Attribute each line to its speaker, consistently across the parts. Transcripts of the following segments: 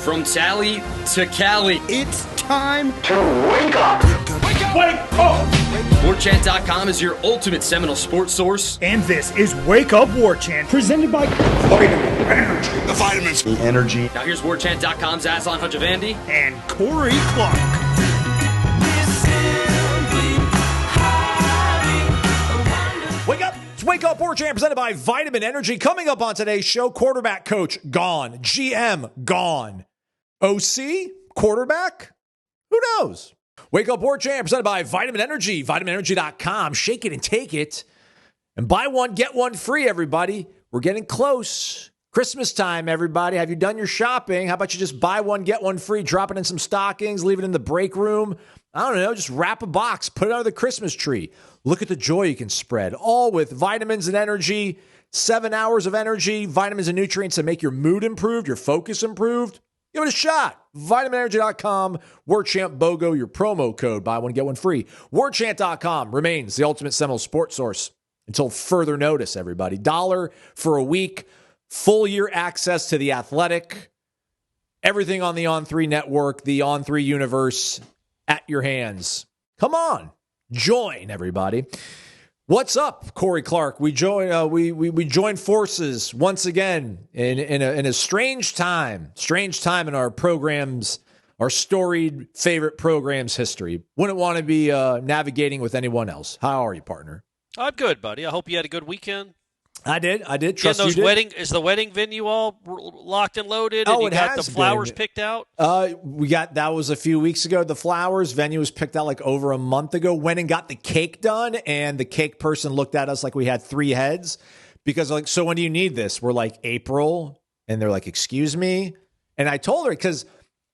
Speaker 1: From Tally to Cali.
Speaker 2: It's time
Speaker 3: to wake up.
Speaker 2: Wake up!
Speaker 1: Warchant.com is your ultimate Seminole sports source.
Speaker 2: And this is Wake Up Warchant, presented by
Speaker 3: Vitamin Energy. The vitamins.
Speaker 4: The energy.
Speaker 1: Now here's Warchant.com's Aslan Hajavandi
Speaker 2: and Corey Clark.
Speaker 5: Wake up! It's Wake Up Warchant presented by Vitamin Energy. Coming up on today's show, quarterback coach gone, GM gone, OC quarterback. Who knows? Wake Up Warchant presented by Vitamin Energy. VitaminEnergy.com. Shake it and take it, and buy one get one free. Everybody, we're getting close. Christmas time, everybody. Have you done your shopping? How about you just buy one get one free? Drop it in some stockings. Leave it in the break room. I don't know. Just wrap a box. Put it under the Christmas tree. Look at the joy you can spread, all with vitamins and energy, 7 hours of energy, vitamins and nutrients that make your mood improved, your focus improved. Give it a shot. VitaminEnergy.com, warchantbogo, your promo code. Buy one, get one free. Warchant.com remains the ultimate Seminole sports source until further notice, everybody. $1 for a week, full year access to The Athletic, everything on the On3 network, the On3 universe at your hands. Come on. Join, everybody. What's up, Corey Clark? We join we join forces once again in a strange time in our programs, our storied favorite programs history. Wouldn't want to be navigating with anyone else. How are you, partner?
Speaker 6: I'm good, buddy. I hope you had a good weekend.
Speaker 5: I did. Trust
Speaker 6: those
Speaker 5: you did.
Speaker 6: Is the wedding venue all locked and loaded?
Speaker 5: Oh,
Speaker 6: and you
Speaker 5: it
Speaker 6: got
Speaker 5: has
Speaker 6: the flowers
Speaker 5: been.
Speaker 6: picked out?
Speaker 5: That was a few weeks ago. The flowers venue was picked out like over a month ago. Went and got the cake done, and the cake person looked at us like we had 3 heads because like, so when do you need this? We're like April, and they're like, excuse me, and I told her because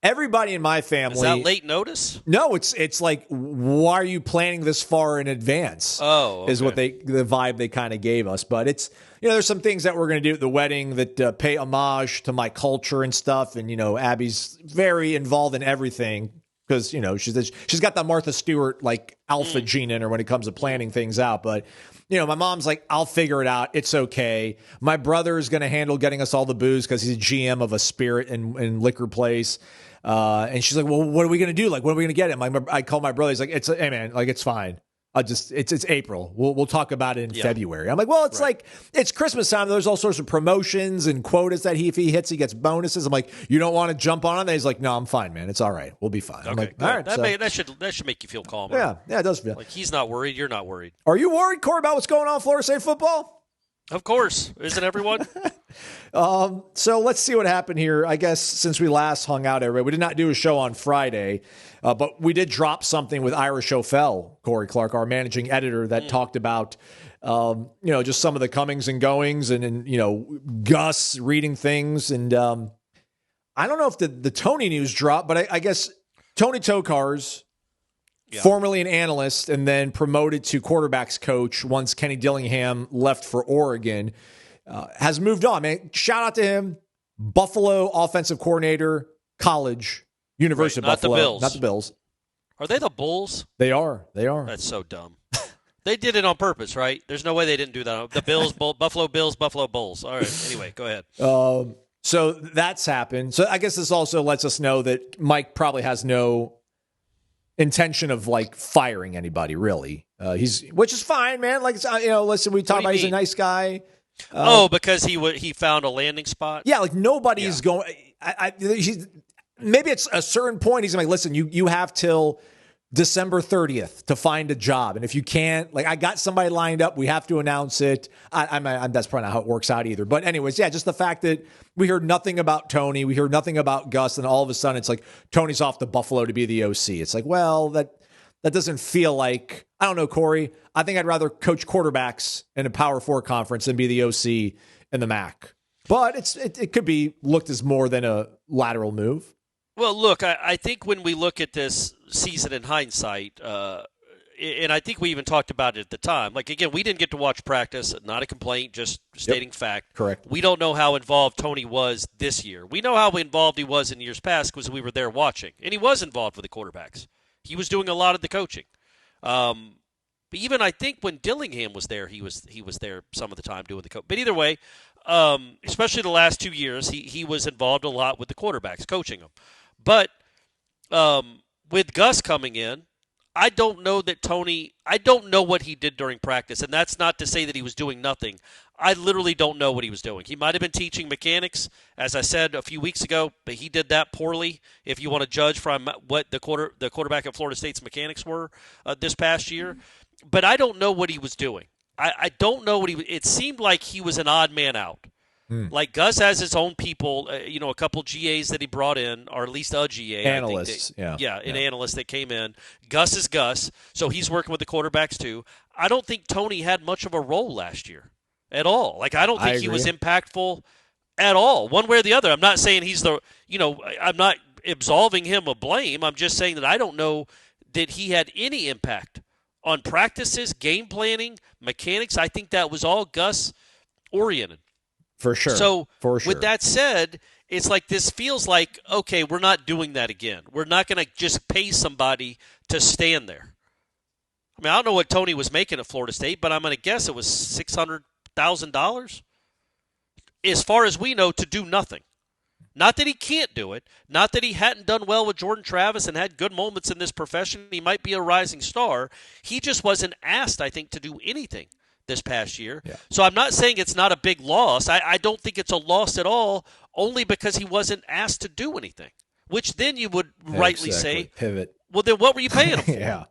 Speaker 5: everybody in my family.
Speaker 6: Is that late notice?
Speaker 5: No, it's like, why are you planning this far in advance?
Speaker 6: Oh, okay.
Speaker 5: Is what the vibe they kind of gave us. But it's, there's some things that we're going to do at the wedding that pay homage to my culture and stuff. And, Abby's very involved in everything because, she's got the Martha Stewart, like, alpha gene in her when it comes to planning things out. But, my mom's like, I'll figure it out. It's okay. My brother is going to handle getting us all the booze because he's a GM of a spirit and liquor place. And she's like, well, what are we going to do? Like, when are we going to get him? I call my brother. He's like, hey man, like, it's fine. It's April. We'll talk about it in February. I'm like, well, it's like, it's Christmas time. There's all sorts of promotions and quotas that if he hits, he gets bonuses. I'm like, you don't want to jump on it? He's like, no, I'm fine, man. It's all right. We'll be fine.
Speaker 6: Okay,
Speaker 5: I'm like,
Speaker 6: good.
Speaker 5: all right.
Speaker 6: That should make you feel calmer.
Speaker 5: Yeah, it does feel.
Speaker 6: Like he's not worried. You're not worried.
Speaker 5: Are you worried, Corey, about what's going on in Florida State football?
Speaker 6: Of course. Isn't everyone?
Speaker 5: So let's see what happened here. I guess since we last hung out, everybody, we did not do a show on Friday, but we did drop something with Irish O'Fell, Corey Clark, our managing editor, that talked about, just some of the comings and goings and Gus reading things. And I don't know if the Tony news dropped, but I guess Tony Tokarz, formerly an analyst and then promoted to quarterbacks coach once Kenny Dillingham left for Oregon, has moved on, man. Shout out to him. Buffalo offensive coordinator, college, University of Buffalo.
Speaker 6: Not the Bills.
Speaker 5: Not the Bills.
Speaker 6: Are they the Bulls?
Speaker 5: They are.
Speaker 6: That's so dumb. They did it on purpose, right? There's no way they didn't do that. The Bills, Buffalo Bills, Buffalo Bulls. All right. Anyway, go ahead.
Speaker 5: So that's happened. So I guess this also lets us know that Mike probably has no intention of like firing anybody, really. Which is fine, man. Like, listen, we talk about he's a nice guy.
Speaker 6: Because he found a landing spot.
Speaker 5: Yeah, like nobody's going. Maybe it's a certain point. He's like, listen, you have till December 30th to find a job, and if you can't, like, I got somebody lined up. We have to announce it. That's probably not how it works out either. But anyways, just the fact that we heard nothing about Tony, we heard nothing about Gus, and all of a sudden it's like Tony's off to Buffalo to be the OC. It's like, well, that doesn't feel like, I don't know, Corey. I think I'd rather coach quarterbacks in a Power 4 conference than be the OC in the MAC. But it could be looked as more than a lateral move.
Speaker 6: Well, look, I think when we look at this season in hindsight, and I think we even talked about it at the time. Like, again, we didn't get to watch practice. Not a complaint, just stating fact.
Speaker 5: Correct.
Speaker 6: We don't know how involved Tony was this year. We know how involved he was in years past because we were there watching. And he was involved with the quarterbacks. He was doing a lot of the coaching. But even I think when Dillingham was there, he was there some of the time doing the coach. But either way, especially the last 2 years, he was involved a lot with the quarterbacks, coaching them. But with Gus coming in, I don't know what he did during practice, and that's not to say that he was doing nothing. I literally don't know what he was doing. He might have been teaching mechanics, as I said a few weeks ago, but he did that poorly if you want to judge from what the quarterback at Florida State's mechanics were this past year. But I don't know what he was doing. I don't know what it seemed like he was an odd man out. Like Gus has his own people, a couple GAs that he brought in, or at least a GA.
Speaker 5: Analysts,
Speaker 6: an analyst that came in. Gus is Gus, so he's working with the quarterbacks too. I don't think Tony had much of a role last year at all. Like I don't think he was impactful at all, one way or the other. I'm not saying he's I'm not absolving him of blame. I'm just saying that I don't know that he had any impact on practices, game planning, mechanics. I think that was all Gus oriented.
Speaker 5: For sure.
Speaker 6: So with that said, it's like this feels like, okay, we're not doing that again. We're not going to just pay somebody to stand there. I mean, I don't know what Tony was making at Florida State, but I'm going to guess it was $600,000, as far as we know, to do nothing. Not that he can't do it. Not that he hadn't done well with Jordan Travis and had good moments in this profession. He might be a rising star. He just wasn't asked, I think, to do anything this past year. Yeah. So I'm not saying it's not a big loss. I don't think it's a loss at all, only because he wasn't asked to do anything, which then you would rightly say,
Speaker 5: pivot.
Speaker 6: Well, then what were you paying him for?
Speaker 5: Yeah.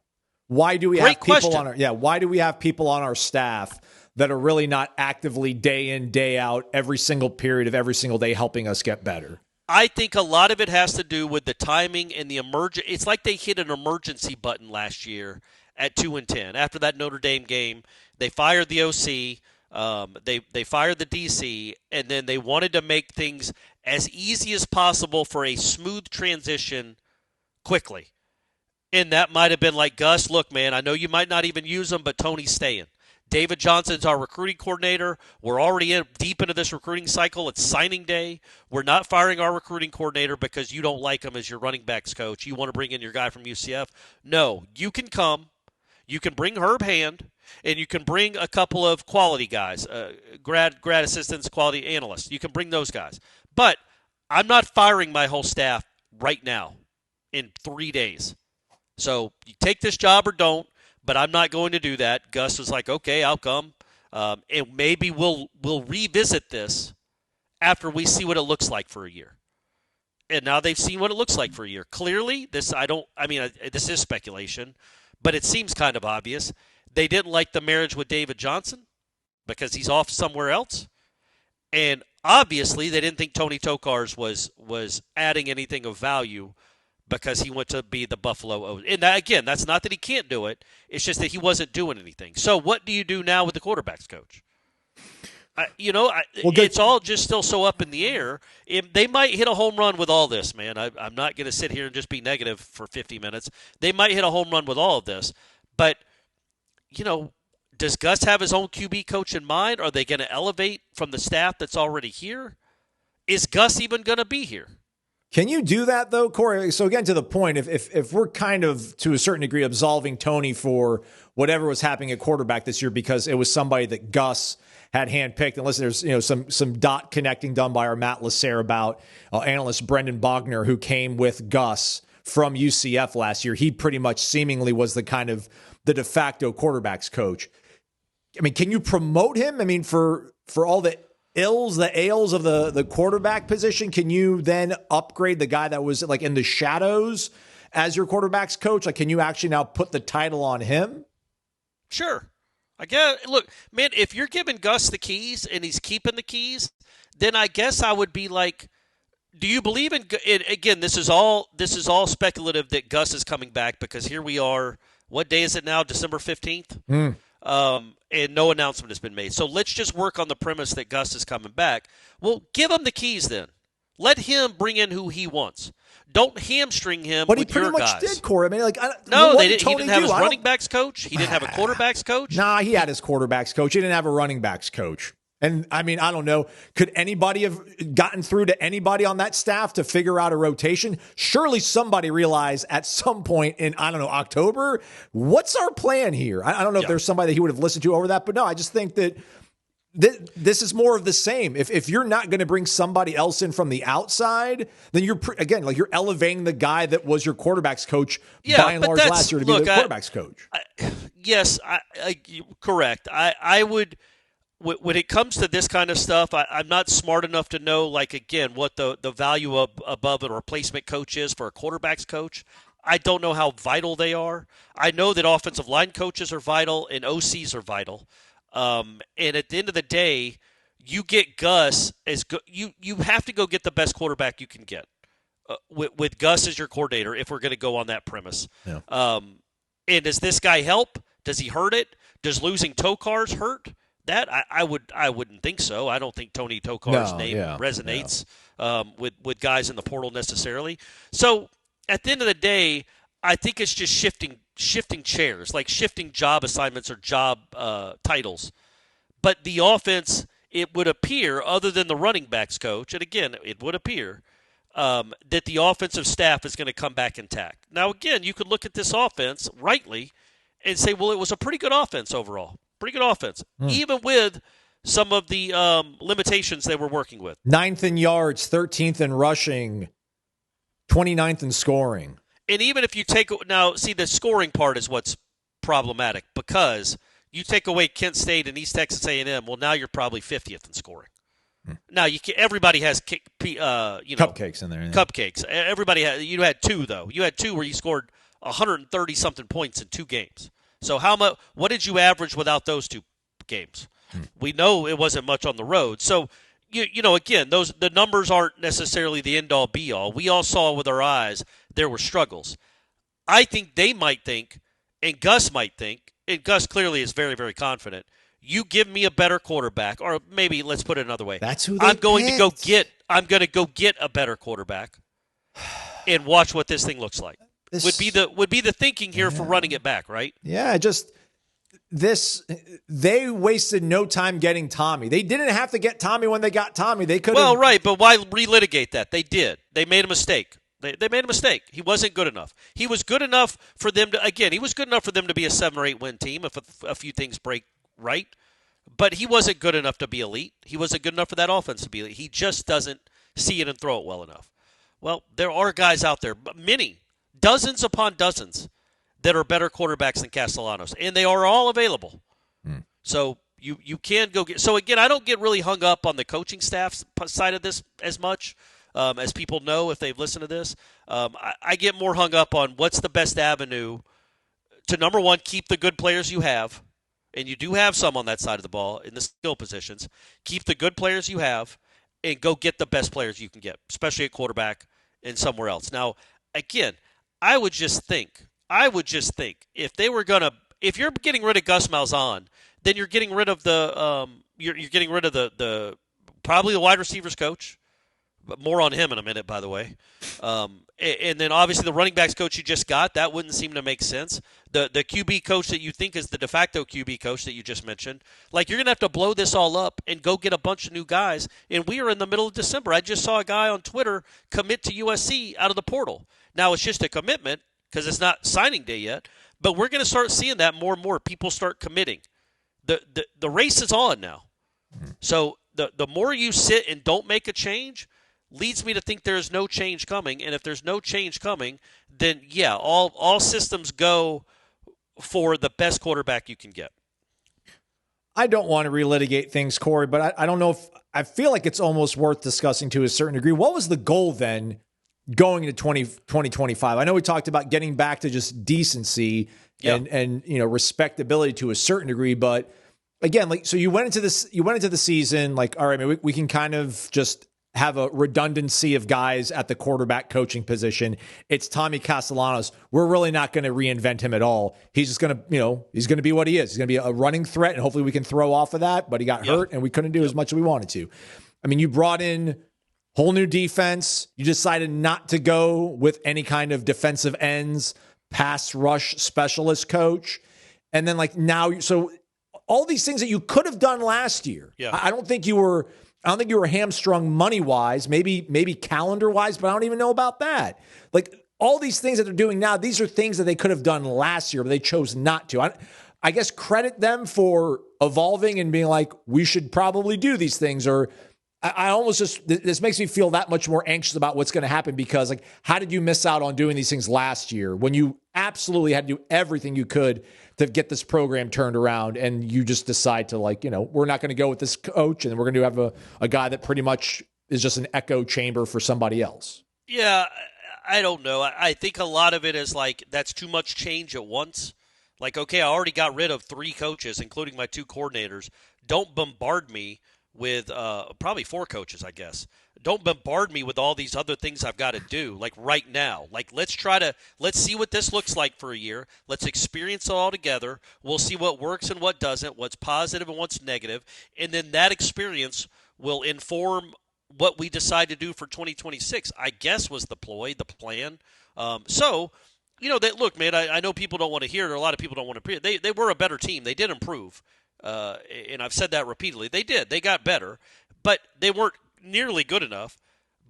Speaker 5: Why do we have people why do we have people on our staff that are really not actively day in, day out, every single period of every single day helping us get better?
Speaker 6: I think a lot of it has to do with the timing and the it's like they hit an emergency button last year at 2-10. After that Notre Dame game, they fired the OC, they fired the DC, and then they wanted to make things as easy as possible for a smooth transition quickly. And that might have been like, Gus, look, man, I know you might not even use him, but Tony's staying. David Johnson's our recruiting coordinator. We're already deep into this recruiting cycle. It's signing day. We're not firing our recruiting coordinator because you don't like him as your running backs coach. You want to bring in your guy from UCF. No, you can come. You can bring Herb Hand, and you can bring a couple of quality guys, grad assistants, quality analysts. You can bring those guys. But I'm not firing my whole staff right now in 3 days. So you take this job or don't, but I'm not going to do that. Gus was like, okay, I'll come. And maybe we'll revisit this after we see what it looks like for a year. And now they've seen what it looks like for a year. Clearly, this is speculation, but it seems kind of obvious. They didn't like the marriage with David Johnson because he's off somewhere else. And obviously, they didn't think Tony Tokarz was adding anything of value because he went to be the Buffalo. And again, that's not that he can't do it. It's just that he wasn't doing anything. So what do you do now with the quarterbacks coach? It's all just still so up in the air. They might hit a home run with all this, man. I'm not going to sit here and just be negative for 50 minutes. They might hit a home run with all of this. But, does Gus have his own QB coach in mind? Are they going to elevate from the staff that's already here? Is Gus even going to be here?
Speaker 5: Can you do that, though, Corey? So, again, to the point, if we're kind of, to a certain degree, absolving Tony for whatever was happening at quarterback this year because it was somebody that Gus had handpicked, and listen, there's some dot connecting done by our Matt Lasser about analyst Brendan Bogner, who came with Gus from UCF last year. He pretty much seemingly was the de facto quarterbacks coach. I mean, can you promote him? I mean, for all the ails of the quarterback position, can you then upgrade the guy that was like in the shadows as your quarterback's coach? Like, can you actually now put the title on him?
Speaker 6: Sure. I guess, look, man, if you're giving Gus the keys and he's keeping the keys, then I guess I would be like, do you believe in, again, this is all speculative that Gus is coming back because here we are, what day is it now, December 15th? And no announcement has been made. So let's just work on the premise that Gus is coming back. Well, give him the keys then. Let him bring in who he wants. Don't hamstring him with your guys. But he pretty much did, Corey. I mean, he didn't have his running backs coach. He didn't have a quarterbacks coach.
Speaker 5: Nah, he had his quarterbacks coach. He didn't have a running backs coach. And, I mean, I don't know. Could anybody have gotten through to anybody on that staff to figure out a rotation? Surely somebody realized at some point in, October, what's our plan here? I don't know if there's somebody that he would have listened to over that. But, no, I just think that this is more of the same. If you're not going to bring somebody else in from the outside, then you're you're elevating the guy that was your quarterback's coach by and large last year to be the quarterback's coach.
Speaker 6: Yes, correct. I would. When it comes to this kind of stuff, I'm not smart enough to know, like, again, what the value of above a replacement coach is for a quarterback's coach. I don't know how vital they are. I know that offensive line coaches are vital and OCs are vital. And at the end of the day, you get Gus as you have to go get the best quarterback you can get with Gus as your coordinator if we're going to go on that premise.
Speaker 5: Yeah.
Speaker 6: And does this guy help? Does he hurt it? Does losing Tokarz hurt? That I wouldn't think so. I don't think Tony Tokar's name resonates with guys in the portal necessarily. So at the end of the day, I think it's just shifting chairs, like shifting job assignments or job titles. But the offense, it would appear, other than the running backs coach, and again, it would appear that the offensive staff is going to come back intact. Now, again, you could look at this offense rightly and say, well, it was a pretty good offense overall. Pretty good offense, even with some of the limitations they were working with.
Speaker 5: 9th in yards, 13th in rushing, 29th in scoring.
Speaker 6: And even if you take – now, see, the scoring part is what's problematic because you take away Kent State and East Texas A&M, well, now you're probably 50th in scoring. Now, everybody has
Speaker 5: cupcakes in there. Yeah.
Speaker 6: Cupcakes. Everybody has – you had two, though. You had two where you scored 130-something points in two games. So how much? What did you average without those two games? We know it wasn't much on the road. So you know, again, the numbers aren't necessarily the end all be all. We all saw with our eyes there were struggles. I think they might think, and Gus might think, and Gus clearly is very, very confident. You give me a better quarterback, or maybe let's put it another way.
Speaker 5: That's who I'm
Speaker 6: going to go get a better quarterback, and watch what this thing looks like. Would be the thinking here for running it back, right?
Speaker 5: Yeah, they wasted no time getting Tommy. They didn't have to get Tommy when they got Tommy. They could.
Speaker 6: Well, right, but why relitigate that? They did. They made a mistake. They made a mistake. He wasn't good enough. He was good enough for them to. Again, he was good enough for them to be a 7 or 8 win team if a few things break right. But he wasn't good enough to be elite. He wasn't good enough for that offense to be elite. He just doesn't see it and throw it well enough. Well, there are guys out there, but many. Dozens upon dozens that are better quarterbacks than Castellanos, and they are all available. So you can go get – so, again, I don't get really hung up on the coaching staff side of this as much as people know if they've listened to this. I get more hung up on what's the best avenue to, number one, keep the good players you have, and you do have some on that side of the ball in the skill positions. Keep the good players you have and go get the best players you can get, especially at quarterback and somewhere else. Now, again – I would just think if they were if you're getting rid of Gus Malzahn, then you're getting rid of you're getting rid of the probably the wide receivers coach, but more on him in a minute, by the way. And then obviously the running backs coach you just got, that wouldn't seem to make sense. The QB coach that you think is the de facto QB coach that you just mentioned, like you're going to have to blow this all up and go get a bunch of new guys. And we are in the middle of December. I just saw a guy on Twitter commit to USC out of the portal. Now it's just a commitment because it's not signing day yet, but we're going to start seeing that more and more. People start committing. The race is on now. So the more you sit and don't make a change leads me to think there is no change coming. And if there's no change coming, then, yeah, all systems go for the best quarterback you can get.
Speaker 5: I don't want to relitigate things, Corey, but I don't know if – I feel like it's almost worth discussing to a certain degree. What was the goal then going into 2025? I know we talked about getting back to just decency and respectability to a certain degree, but again, like, so you went into the season like, all right, maybe we can kind of just have a redundancy of guys at the quarterback coaching position. It's Tommy Castellanos. We're really not going to reinvent him at all. He's just going to, he's going to be what he is. He's going to be a running threat, and hopefully we can throw off of that, but he got hurt and we couldn't do as much as we wanted to. I mean, you brought in whole new defense. You decided not to go with any kind of defensive ends, pass rush specialist coach. And then like now, so all these things that you could have done last year, I don't think you were hamstrung money-wise, maybe calendar-wise, but I don't even know about that. Like all these things that they're doing now, these are things that they could have done last year, but they chose not to. I guess, credit them for evolving and being like, we should probably do these things. Or I almost just, this makes me feel that much more anxious about what's going to happen, because like, how did you miss out on doing these things last year when you absolutely had to do everything you could to get this program turned around, and you just decide to like, we're not going to go with this coach, and we're going to have a guy that pretty much is just an echo chamber for somebody else?
Speaker 6: Yeah, I don't know. I think a lot of it is like, that's too much change at once. Like, okay, I already got rid of 3 coaches, including my 2 coordinators. Don't bombard me with probably 4 coaches, I guess. Don't bombard me with all these other things I've got to do, like right now. Like, let's see what this looks like for a year. Let's experience it all together. We'll see what works and what doesn't, what's positive and what's negative. And then that experience will inform what we decide to do for 2026, I guess, was the plan. Look, man, I know people don't want to hear it, or a lot of people don't want to hear it. They were a better team. They did improve. And I've said that repeatedly. They did. They got better, but they weren't nearly good enough.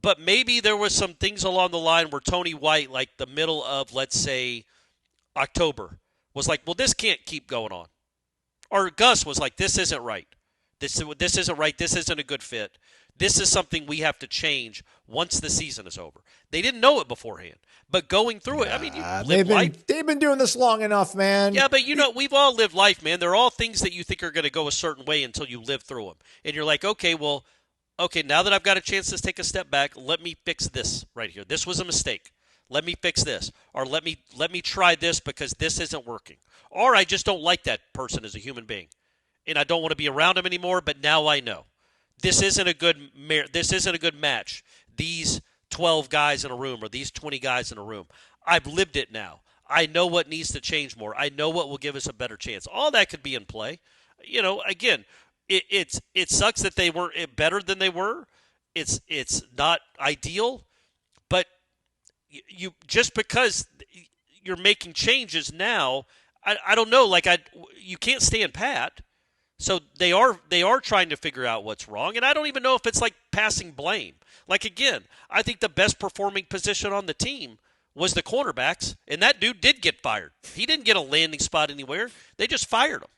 Speaker 6: But maybe there was some things along the line where Tony White, like the middle of, let's say, October, was like, well, this can't keep going on. Or Gus was like, this isn't right. This isn't right. This isn't a good fit. This is something we have to change once the season is over. They didn't know it beforehand, but going through it, I mean,
Speaker 5: they've been doing this long enough, man.
Speaker 6: Yeah, but we've all lived life, man. They're all things that you think are going to go a certain way until you live through them, and you're like, okay, now that I've got a chance to take a step back, let me fix this right here. This was a mistake. Let me fix this, or let me try this because this isn't working, or I just don't like that person as a human being, and I don't want to be around him anymore. But now I know. This isn't a good match. These 12 guys in a room, or these 20 guys in a room. I've lived it now. I know what needs to change more. I know what will give us a better chance. All that could be in play. Again, it sucks that they weren't better than they were. It's not ideal, but you just because you're making changes now, I don't know. Like you can't stand pat. So they are trying to figure out what's wrong, and I don't even know if it's like passing blame. Like, again, I think the best performing position on the team was the cornerbacks, and that dude did get fired. He didn't get a landing spot anywhere. They just fired him,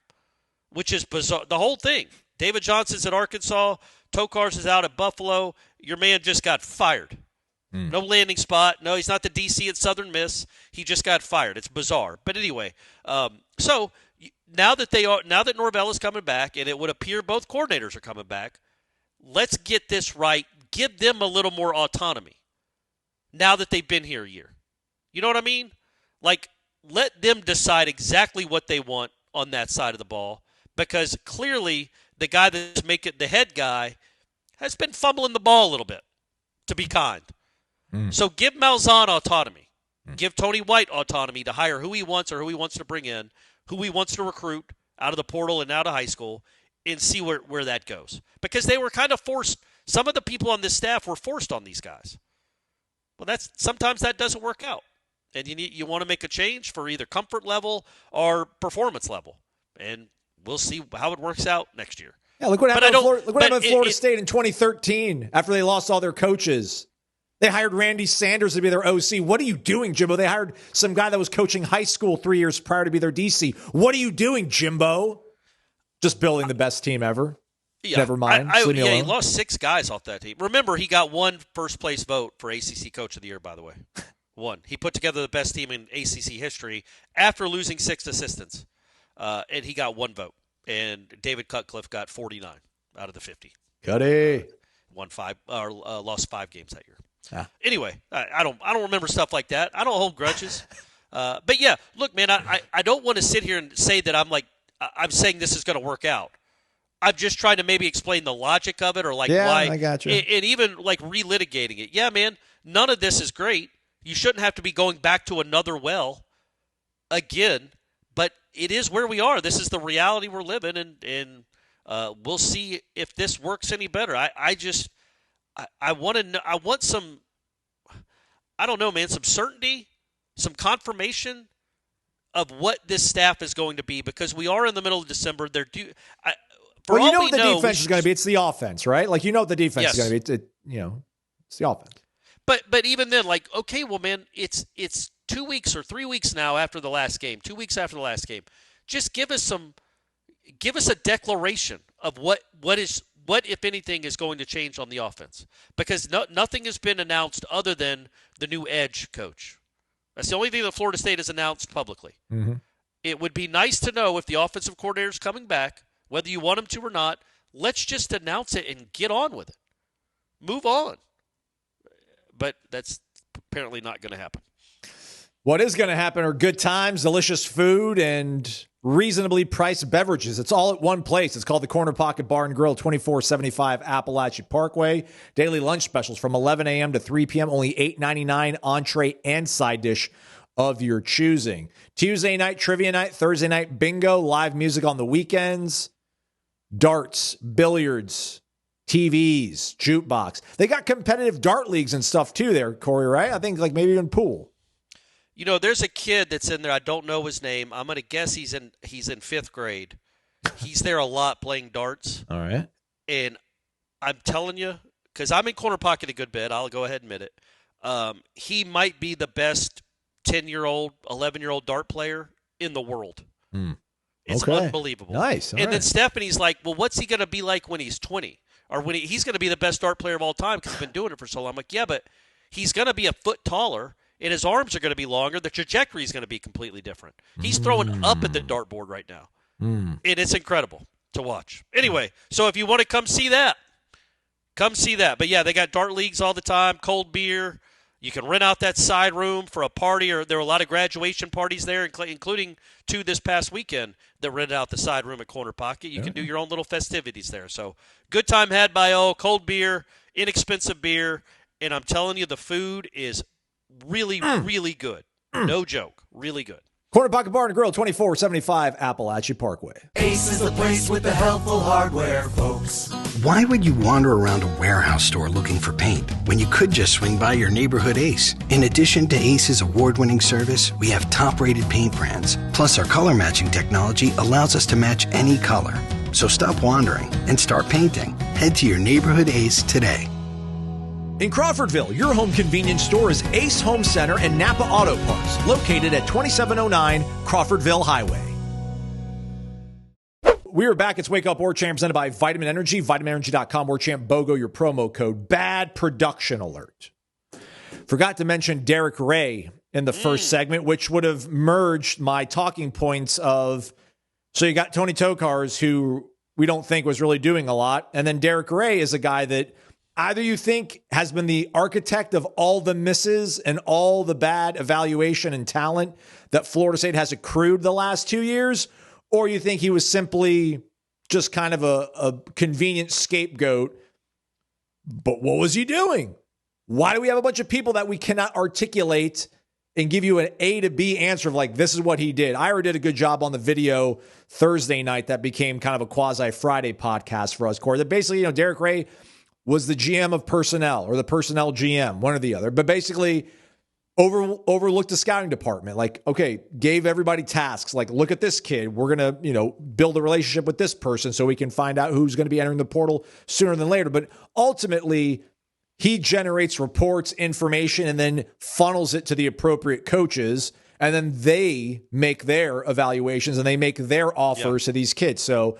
Speaker 6: which is bizarre. The whole thing. David Johnson's at Arkansas. Tokarz is out at Buffalo. Your man just got fired. No landing spot. No, he's not the DC at Southern Miss. He just got fired. It's bizarre. But anyway, so now that Norvell is coming back, and it would appear both coordinators are coming back, let's get this right. Give them a little more autonomy now that they've been here a year. You know what I mean? Like, let them decide exactly what they want on that side of the ball, because clearly the guy that's making the head guy has been fumbling the ball a little bit, to be kind. So give Malzahn autonomy. Give Tony White autonomy to hire who he wants or who he wants to bring in, who he wants to recruit out of the portal and out of high school, and see where that goes. Because they were kind of forced. Some of the people on this staff were forced on these guys. Well, sometimes that doesn't work out. And you want to make a change for either comfort level or performance level. And we'll see how it works out next year.
Speaker 5: Yeah, look what happened at Florida State in 2013 after they lost all their coaches. They hired Randy Sanders to be their OC. What are you doing, Jimbo? They hired some guy that was coaching high school 3 years prior to be their DC. What are you doing, Jimbo? Just building the best team ever. Yeah, never mind.
Speaker 6: He lost 6 guys off that team. Remember, he got 1 first-place vote for ACC Coach of the Year, by the way. 1. He put together the best team in ACC history after losing 6 assistants, and he got 1 vote. And David Cutcliffe got 49 out of the 50.
Speaker 5: Cuddy.
Speaker 6: Lost 5 games that year.
Speaker 5: Yeah.
Speaker 6: Anyway, I don't remember stuff like that. I don't hold grudges. But yeah, look, man, I don't want to sit here and say that I'm saying this is going to work out. I'm just trying to maybe explain the logic of it, or like why.
Speaker 5: I got you.
Speaker 6: And even like relitigating it. Yeah, man, none of this is great. You shouldn't have to be going back to another well again. But it is where we are. This is the reality we're living in, and we'll see if this works any better. I want to know. I want some. I don't know, man. Some certainty, some confirmation of what this staff is going to be, because we are in the middle of December. They're due.
Speaker 5: Well, you know what the defense is going to be. It's the offense, right? Like, you know what the defense is going to be. It's the offense.
Speaker 6: But even then, like, okay, well, man, it's 2 weeks or 3 weeks now after the last game. 2 weeks after the last game. just give us a declaration of what if anything is going to change on the offense, because nothing has been announced other than the new edge coach. That's the only thing that Florida State has announced publicly.
Speaker 5: Mm-hmm.
Speaker 6: It would be nice to know if the offensive coordinator is coming back, whether you want him to or not. Let's just announce it and get on with it. Move on. But that's apparently not going to happen.
Speaker 5: What is going to happen are good times, delicious food, and reasonably priced beverages. It's all at one place. It's called the Corner Pocket Bar and Grill, 2475 Appalachia Parkway. Daily lunch specials from 11 a.m. to 3 p.m. Only $8.99 entree and side dish of your choosing. Tuesday night trivia night, Thursday night bingo, live music on the weekends, darts, billiards, TVs, jukebox. They got competitive dart leagues and stuff too there, Corey, right? I think like maybe even pool.
Speaker 6: You know, there's a kid that's in there. I don't know his name. I'm going to guess he's in 5th grade. He's there a lot playing darts.
Speaker 5: All right.
Speaker 6: And I'm telling you, because I'm in Corner Pocket a good bit, I'll go ahead and admit it. He might be the best 10-year-old, 11-year-old dart player in the world. It's unbelievable.
Speaker 5: Nice.
Speaker 6: And then Stephanie's like, well, what's he going to be like when he's 20? Or when he's going to be the best dart player of all time because he's been doing it for so long. I'm like, yeah, but he's going to be a foot taller, and his arms are going to be longer. The trajectory is going to be completely different. He's throwing up at the dartboard right now. And it's incredible to watch. Anyway, so if you want to come see that, come see that. But, yeah, they got dart leagues all the time, cold beer. You can rent out that side room for a party, or there are a lot of graduation parties there, including 2 this past weekend that rented out the side room at Corner Pocket. You can do your own little festivities there. So good time had by all, cold beer, inexpensive beer, and I'm telling you the food is really, really good. No joke. Really good.
Speaker 5: Corner Pocket Bar and Grill, 2475 Appalachia Parkway.
Speaker 4: Ace is the place with the helpful hardware, folks.
Speaker 7: Why would you wander around a warehouse store looking for paint when you could just swing by your neighborhood Ace? In addition to Ace's award-winning service, we have top-rated paint brands. Plus, our color matching technology allows us to match any color. So stop wandering and start painting. Head to your neighborhood Ace today.
Speaker 5: In Crawfordville, your home convenience store is Ace Home Center and Napa Auto Parts, located at 2709 Crawfordville Highway. We are back. It's Wake Up Warchant, presented by Vitamin Energy, vitaminenergy.com, warchantbogo, your promo code. Bad production alert. Forgot to mention Darrick Yray in the first segment, which would have merged my talking points of, so you got Tony Tokarz, who we don't think was really doing a lot, and then Darrick Yray is a guy that either you think has been the architect of all the misses and all the bad evaluation and talent that Florida State has accrued the last 2 years, or you think he was simply just kind of a convenient scapegoat. But what was he doing? Why do we have a bunch of people that we cannot articulate and give you an A to B answer of like, this is what he did? Ira did a good job on the video Thursday night that became kind of a quasi-Friday podcast for us, Corey. That basically, Darrick Yray was the GM of personnel, or the personnel GM, one or the other. But basically overlooked the scouting department. Like, okay, gave everybody tasks. Like, look at this kid. We're going to, build a relationship with this person so we can find out who's going to be entering the portal sooner than later. But ultimately, he generates reports, information, and then funnels it to the appropriate coaches. And then they make their evaluations and they make their offers to these kids. So,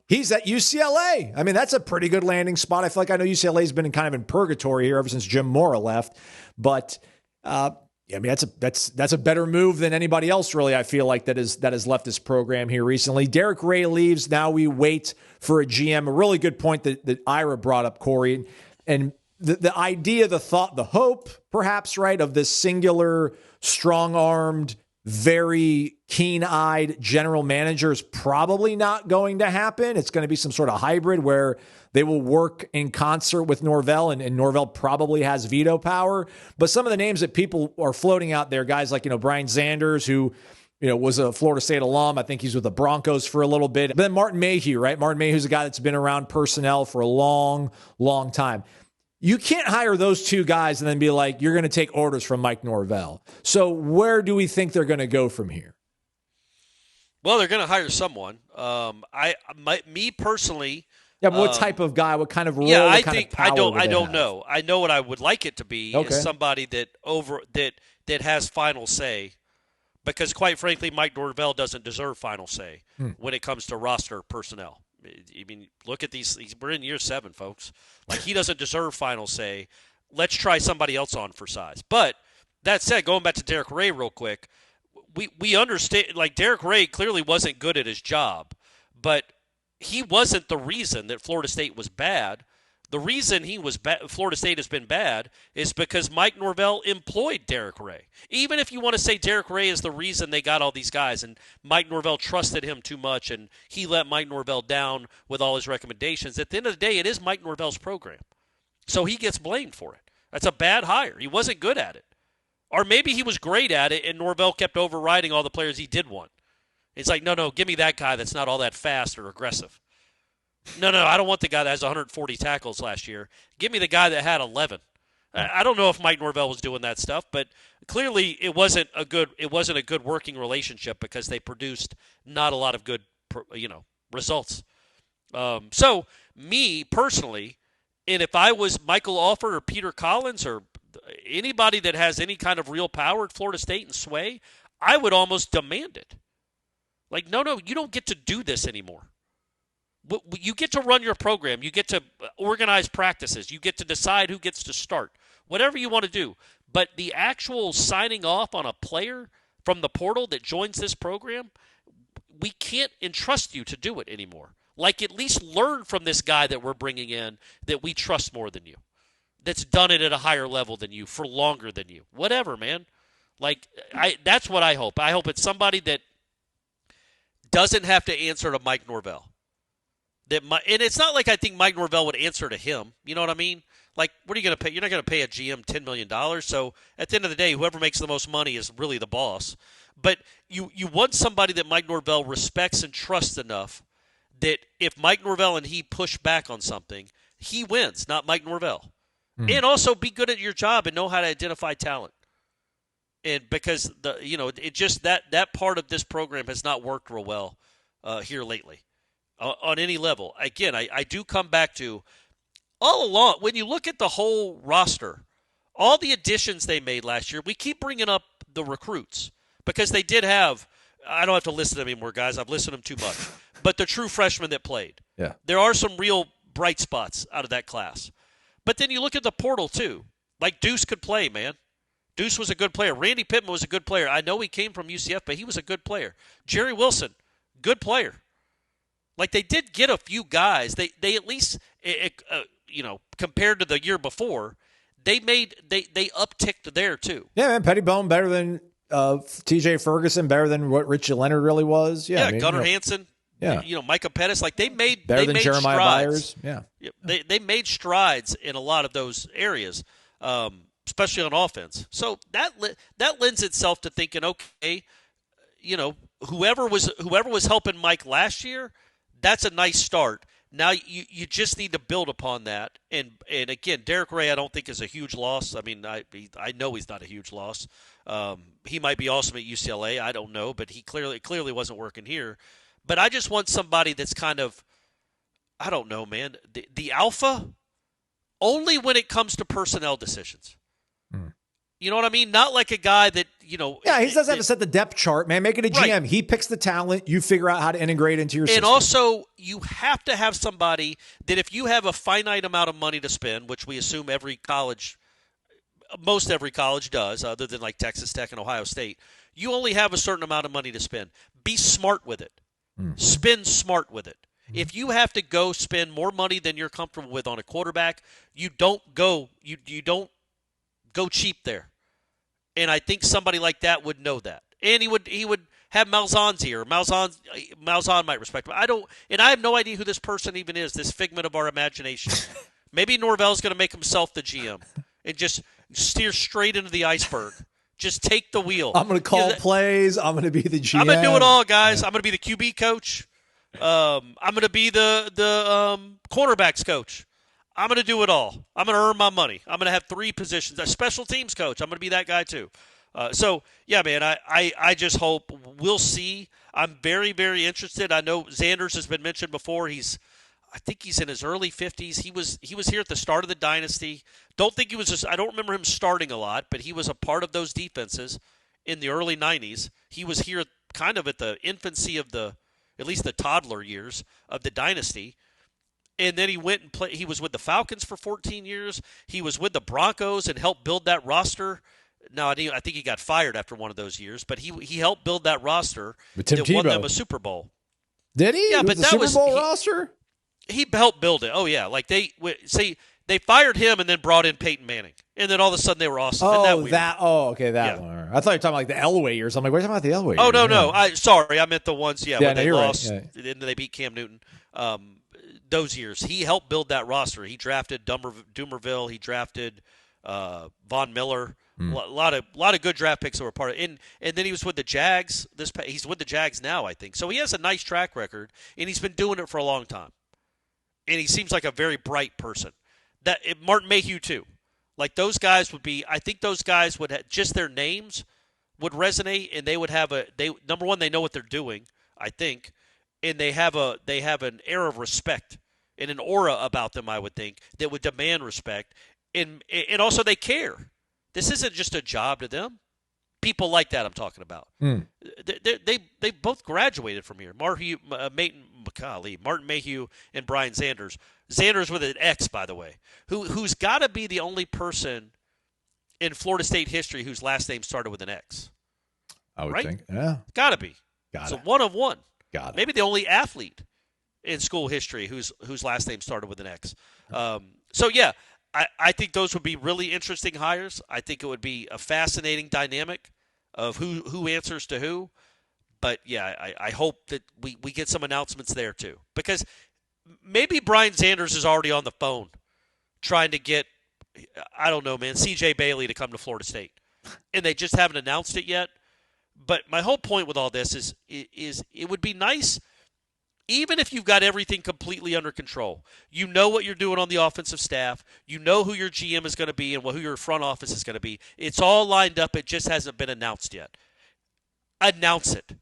Speaker 5: he's at UCLA. I mean, that's a pretty good landing spot. I feel like I know UCLA's been kind of in purgatory here ever since Jim Mora left. But I mean, that's a better move than anybody else, really, I feel like, that has left this program here recently. Darrick Yray leaves. Now we wait for a GM. A really good point that Ira brought up, Corey. And the idea, the thought, the hope, perhaps, right, of this singular, strong-armed, very keen-eyed general manager is probably not going to happen. It's going to be some sort of hybrid where they will work in concert with Norvell, and Norvell probably has veto power. But some of the names that people are floating out there, guys like, Brian Sanders, who, was a Florida State alum. I think he's with the Broncos for a little bit. But then Martin Mayhew, right? Martin Mayhew's a guy that's been around personnel for a long, long time. You can't hire those two guys and then be like, you're going to take orders from Mike Norvell. So where do we think they're going to go from here?
Speaker 6: Well, they're going to hire someone. Me personally.
Speaker 5: Yeah, but what type of guy? What kind of role?
Speaker 6: Yeah,
Speaker 5: I
Speaker 6: don't know. I know what I would like it to be is somebody that has final say, because, quite frankly, Mike Norvell doesn't deserve final say when it comes to roster personnel. I mean, look at these. We're in year 7, folks. Like, he doesn't deserve final say. Let's try somebody else on for size. But that said, going back to Darrick Yray real quick, we understand, like, Darrick Yray clearly wasn't good at his job, but he wasn't the reason that Florida State was bad. The reason Florida State has been bad is because Mike Norvell employed Darrick Yray. Even if you want to say Darrick Yray is the reason they got all these guys and Mike Norvell trusted him too much and he let Mike Norvell down with all his recommendations, at the end of the day, it is Mike Norvell's program. So he gets blamed for it. That's a bad hire. He wasn't good at it. Or maybe he was great at it and Norvell kept overriding all the players he did want. It's like, no, give me that guy that's not all that fast or aggressive. No, I don't want the guy that has 140 tackles last year. Give me the guy that had 11. I don't know if Mike Norvell was doing that stuff, but clearly it wasn't a good working relationship because they produced not a lot of good, results. So me personally, and if I was Michael Alford or Peter Collins or anybody that has any kind of real power at Florida State and sway, I would almost demand it. Like, no, you don't get to do this anymore. You get to run your program. You get to organize practices. You get to decide who gets to start. Whatever you want to do. But the actual signing off on a player from the portal that joins this program, we can't entrust you to do it anymore. Like, at least learn from this guy that we're bringing in that we trust more than you, that's done it at a higher level than you for longer than you. Whatever, man. Like, that's what I hope. I hope it's somebody that doesn't have to answer to Mike Norvell. And it's not like I think Mike Norvell would answer to him. You know what I mean? Like, what are you going to pay? You're not going to pay a GM $10 million. So at the end of the day, whoever makes the most money is really the boss. But you want somebody that Mike Norvell respects and trusts enough that if Mike Norvell and he push back on something, he wins, not Mike Norvell. And also be good at your job and know how to identify talent. And because it just that part of this program has not worked real well here lately. On any level. Again, I do come back to all along, when you look at the whole roster, all the additions they made last year, we keep bringing up the recruits because they did have, I don't have to listen to them anymore, guys. I've listened to them too much. But the true freshmen that played. Yeah. There are some real bright spots out of that class. But then you look at the portal, too. Like, Deuce could play, man. Deuce was a good player. Randy Pittman was a good player. I know he came from UCF, but he was a good player. Jerry Wilson, good player. Like, they did get a few guys. They at least, compared to the year before, they upticked there too.
Speaker 5: Yeah, man. Pettibone better than T.J. Ferguson, better than what Richie Leonard really was. Yeah,
Speaker 6: Gunnar Hansen. Yeah, Micah Pettis. Like, they made
Speaker 5: Jeremiah
Speaker 6: strides.
Speaker 5: Byers. Yeah,
Speaker 6: they made strides in a lot of those areas, especially on offense. So that lends itself to thinking, okay, whoever was helping Mike last year. That's a nice start. Now you just need to build upon that. And again, Darrick Yray I don't think is a huge loss. I mean, I know he's not a huge loss. He might be awesome at UCLA. I don't know, but he clearly wasn't working here. But I just want somebody that's kind of, I don't know, man, the alpha only when it comes to personnel decisions. You know what I mean? Not like a guy that,
Speaker 5: Yeah, he doesn't have to set the depth chart, man. Make it a GM. Right. He picks the talent. You figure out how to integrate into your system.
Speaker 6: And also, you have to have somebody that if you have a finite amount of money to spend, which we assume most every college does, other than like Texas Tech and Ohio State, you only have a certain amount of money to spend. Be smart with it. Spend smart with it. If you have to go spend more money than you're comfortable with on a quarterback, you don't go cheap there. And I think somebody like that would know that. And he would have Malzahn's ear. Malzahn might respect him. I have no idea who this person even is, this figment of our imagination. Maybe Norvell's going to make himself the GM and just steer straight into the iceberg. Just take the wheel.
Speaker 5: I'm going to call plays. I'm going to be the GM.
Speaker 6: I'm going to do it all, guys. Yeah. I'm going to be the QB coach. I'm going to be the cornerbacks coach. I'm going to do it all. I'm going to earn my money. I'm going to have 3 positions. A special teams coach. I'm going to be that guy too. So, yeah, man, I just hope we'll see. I'm very, very interested. I know Xanders has been mentioned before. I think he's in his early 50s. He was here at the start of the dynasty. I don't remember him starting a lot, but he was a part of those defenses. in the early 90s. He was here kind of at the infancy of at least the toddler years of the dynasty. And then he went and played. He was with the Falcons for 14 years. He was with the Broncos and helped build that roster. Now, I think he got fired after one of those years, but he helped build that roster that won them a Super Bowl.
Speaker 5: Did he?
Speaker 6: Yeah, but that
Speaker 5: was the Super Bowl roster?
Speaker 6: He helped build it. Oh, yeah. Like they fired him and then brought in Peyton Manning. And then all of a sudden they were awesome.
Speaker 5: Oh, that one. I thought you were talking like the Elway years. I'm like, what are you talking about the Elway years?
Speaker 6: Oh, no. Sorry. I meant the ones, when they lost
Speaker 5: right.
Speaker 6: and then they beat Cam Newton. Those years. He helped build that roster. He drafted Dumerville. He drafted Von Miller. A lot of good draft picks that were part of it. And then he was with the Jags. He's with the Jags now, I think. So he has a nice track record, and he's been doing it for a long time. And he seems like a very bright person. Martin Mayhew, too. Like those guys I think those guys would have, just their names would resonate, and they would have number one, they know what they're doing, I think, and they have an air of respect and an aura about them, I would think, that would demand respect. And also they care. This isn't just a job to them. People like that I'm talking about. They both graduated from here. Martin Mayhew and Brian Sanders. Sanders with an X, by the way, who's got to be the only person in Florida State history whose last name started with an X.
Speaker 5: I would think. Yeah.
Speaker 6: Got to be. It's a one of one.
Speaker 5: Got it.
Speaker 6: Maybe the only athlete in school history whose last name started with an X. So, yeah. I think those would be really interesting hires. I think it would be a fascinating dynamic of who answers to who. But, yeah, I hope that we get some announcements there, too. Because maybe Brian Sanders is already on the phone trying to get, I don't know, man, C.J. Bailey to come to Florida State. And they just haven't announced it yet. But my whole point with all this is it would be nice, even if you've got everything completely under control. You know what you're doing on the offensive staff. You know who your GM is going to be and who your front office is going to be. It's all lined up. It just hasn't been announced yet. Announce it.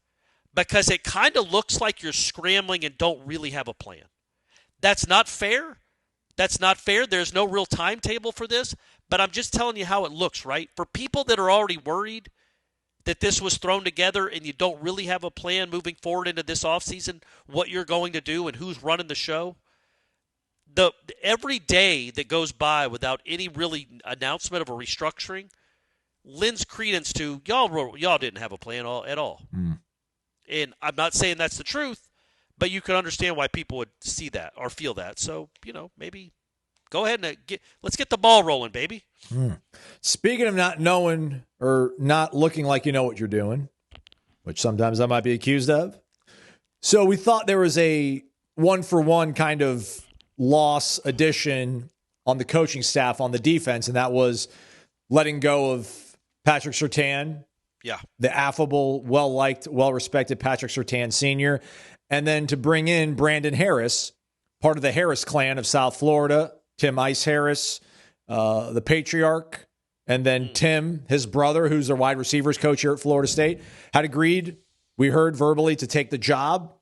Speaker 6: Because it kind of looks like you're scrambling and don't really have a plan. That's not fair. There's no real timetable for this. But I'm just telling you how it looks, right? For people that are already worried that this was thrown together and you don't really have a plan moving forward into this offseason, what you're going to do and who's running the show, every day that goes by without any really announcement of a restructuring lends credence to y'all didn't have a plan at all. And I'm not saying that's the truth, but you can understand why people would see that or feel that. So, maybe go ahead and let's get the ball rolling, baby.
Speaker 5: Speaking of not knowing or not looking like you know what you're doing, which sometimes I might be accused of. So we thought there was a one-for-one kind of loss addition on the coaching staff on the defense, and that was letting go of Patrick Surtain.
Speaker 6: Yeah. The
Speaker 5: affable, well-liked, well-respected Patrick Surtain Sr., and then to bring in Brandon Harris, part of the Harris clan of South Florida, Tim Ice Harris, the patriarch, and then Tim, his brother, who's their wide receivers coach here at Florida State, had agreed, we heard verbally, to take the job.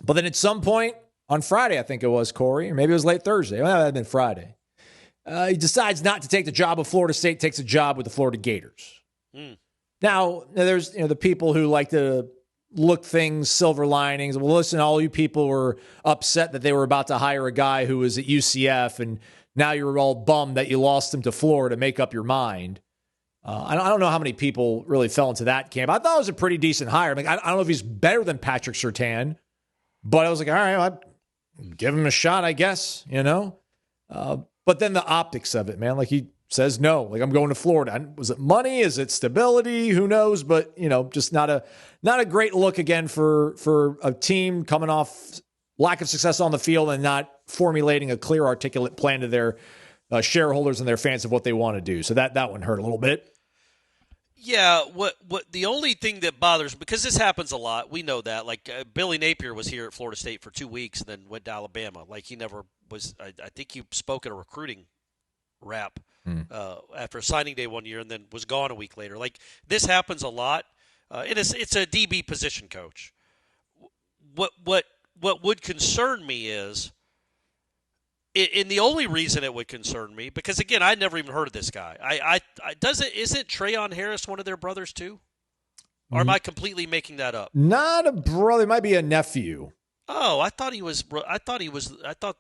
Speaker 5: But then at some point on Friday, I think it was, Corey, or maybe it was late Thursday. Well, that had been Friday. He decides not to take the job of Florida State, takes a job with the Florida Gators. Now, there's the people who like to look things, silver linings. Well, listen, all you people were upset that they were about to hire a guy who was at UCF, and now you're all bummed that you lost him to Florida. Make up your mind. I don't know how many people really fell into that camp. I thought it was a pretty decent hire. I mean, I don't know if he's better than Patrick Surtain, but I was like, all right, I'd give him a shot, I guess, But then the optics of it, man, like he says no, like I'm going to Florida. Was it money? Is it stability? Who knows? But, just not a great look again for a team coming off lack of success on the field and not formulating a clear, articulate plan to their shareholders and their fans of what they want to do. So that one hurt a little bit.
Speaker 6: Yeah, what the only thing that bothers, because this happens a lot, we know that. Like Billy Napier was here at Florida State for 2 weeks and then went to Alabama. Like he never was. I think he spoke at a recruiting rap after a signing day one year and then was gone a week later. Like this happens a lot. It's a DB position coach. What would concern me is And the only reason it would concern me, because again, I never even heard of this guy. Isn't Trayon Harris one of their brothers too? Or am I completely making that up?
Speaker 5: Not a brother. It might be a nephew.
Speaker 6: Oh, I thought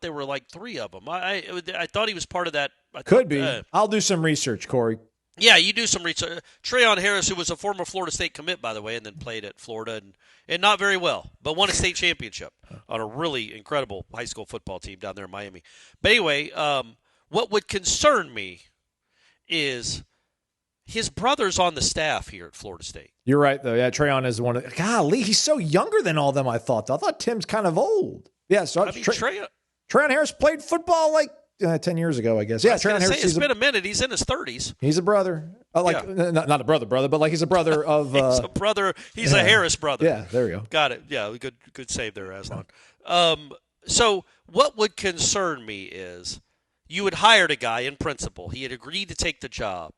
Speaker 6: there were like 3 of them. I thought he was part of that.
Speaker 5: Could be. I'll do some research, Corey.
Speaker 6: Yeah, you do some research. Trayon Harris, who was a former Florida State commit, by the way, and then played at Florida and not very well, but won a state championship on a really incredible high school football team down there in Miami. But anyway, what would concern me is his brother's on the staff here at Florida State.
Speaker 5: You're right, though. Yeah, Trayon is one of – golly, he's so younger than all of them, I thought. I thought Tim's kind of old. Yeah, so Trayon Harris played football like 10 years ago, I guess. Yeah, Trayon Harris.
Speaker 6: It's been a minute. He's in his 30s.
Speaker 5: He's a brother. Not a brother, but like he's a brother of
Speaker 6: he's a brother. He's a Harris brother.
Speaker 5: Yeah, there we go.
Speaker 6: Got it. Yeah, good save there, Aslan. So what would concern me is you had hired a guy in principle. He had agreed to take the job.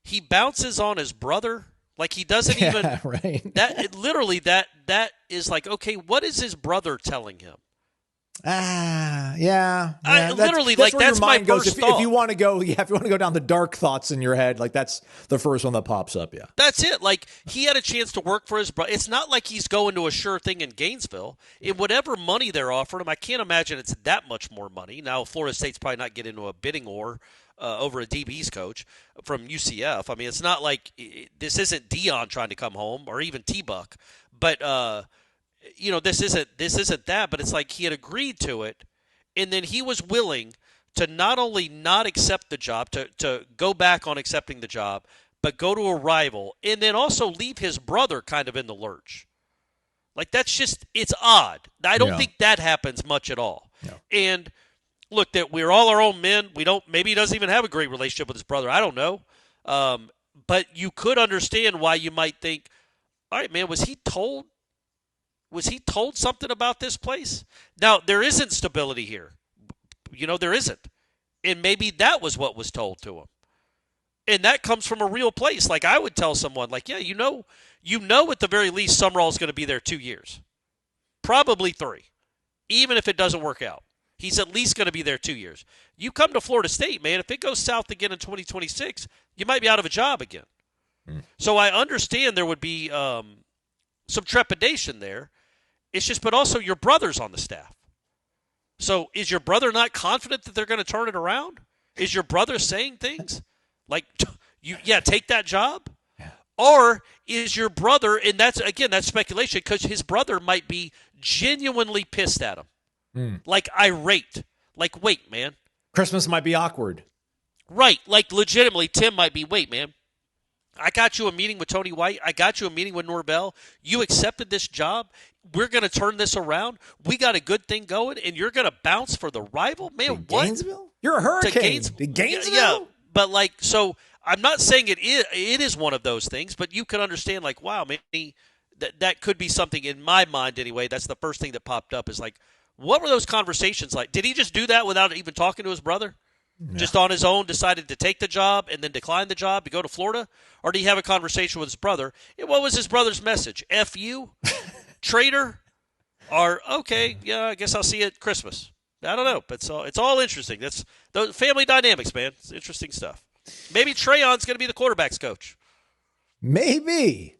Speaker 6: He bounces on his brother. Like he doesn't even
Speaker 5: right.
Speaker 6: That is like, okay, what is his brother telling him?
Speaker 5: Yeah.
Speaker 6: That's my first thought.
Speaker 5: If you want to go down the dark thoughts in your head, like that's the first one that pops up. Yeah,
Speaker 6: that's it. Like he had a chance to work for his brother. It's not like he's going to a sure thing in Gainesville. In whatever money they're offering him, I can't imagine it's that much more money. Now Florida State's probably not getting into a bidding war over a DB's coach from UCF. I mean, it's not like this isn't Dion trying to come home or even T-Buck, but. This isn't that, but it's like he had agreed to it, and then he was willing to not only not accept the job, to go back on accepting the job, but go to a rival, and then also leave his brother kind of in the lurch. Like it's odd. I don't think that happens much at all. No. And look, that we're all our own men. Maybe he doesn't even have a great relationship with his brother. I don't know. But you could understand why you might think, all right, man, was he told something about this place? Now, there isn't stability here. There isn't. And maybe that was what was told to him. And that comes from a real place. Like I would tell someone, like, yeah, you know at the very least Summerall's going to be there 2 years. Probably 3. Even if it doesn't work out. He's at least going to be there 2 years. You come to Florida State, man, if it goes south again in 2026, you might be out of a job again. So I understand there would be some trepidation there. It's just, but also your brother's on the staff. So is your brother not confident that they're going to turn it around? Is your brother saying things like, take that job? Yeah. Or is your brother, and that's speculation, because his brother might be genuinely pissed at him. Like irate. Like, wait, man.
Speaker 5: Christmas might be awkward.
Speaker 6: Right. Like legitimately, Tim might be, wait, man. I got you a meeting with Tony White. I got you a meeting with Norvell. You accepted this job. We're going to turn this around. We got a good thing going, and you're going to bounce for the rival? Man, what?
Speaker 5: Gainesville? You're a hurricane. Gainesville?
Speaker 6: Yeah, but so I'm not saying it is one of those things, but you can understand, like, wow, maybe that could be something in my mind anyway. That's the first thing that popped up is like, what were those conversations like? Did he just do that without even talking to his brother? No. Just on his own decided to take the job and then decline the job to go to Florida? Or did he have a conversation with his brother? And what was his brother's message? F you? Traitor? Or, okay, yeah, I guess I'll see you at Christmas. I don't know. But it's all interesting. That's the family dynamics, man. It's interesting stuff. Maybe Trayon's going to be the quarterback's coach.
Speaker 5: Maybe.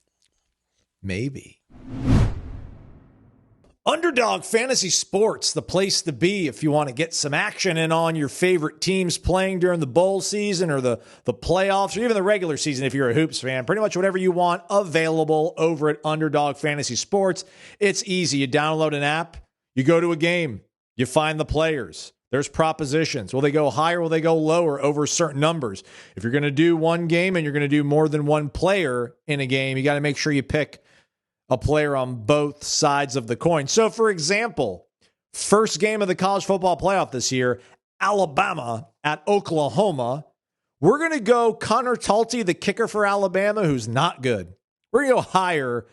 Speaker 5: Underdog Fantasy Sports, the place to be if you want to get some action in on your favorite teams playing during the bowl season or the playoffs or even the regular season if you're a Hoops fan. Pretty much whatever you want available over at Underdog Fantasy Sports. It's easy. You download an app, you go to a game, you find the players. There's propositions. Will they go higher? Will they go lower over certain numbers? If you're going to do one game and you're going to do more than one player in a game, you got to make sure you pick a player on both sides of the coin. So, for example, first game of the college football playoff this year, Alabama at Oklahoma. We're going to go Connor Talty, the kicker for Alabama, who's not good. We're going to go higher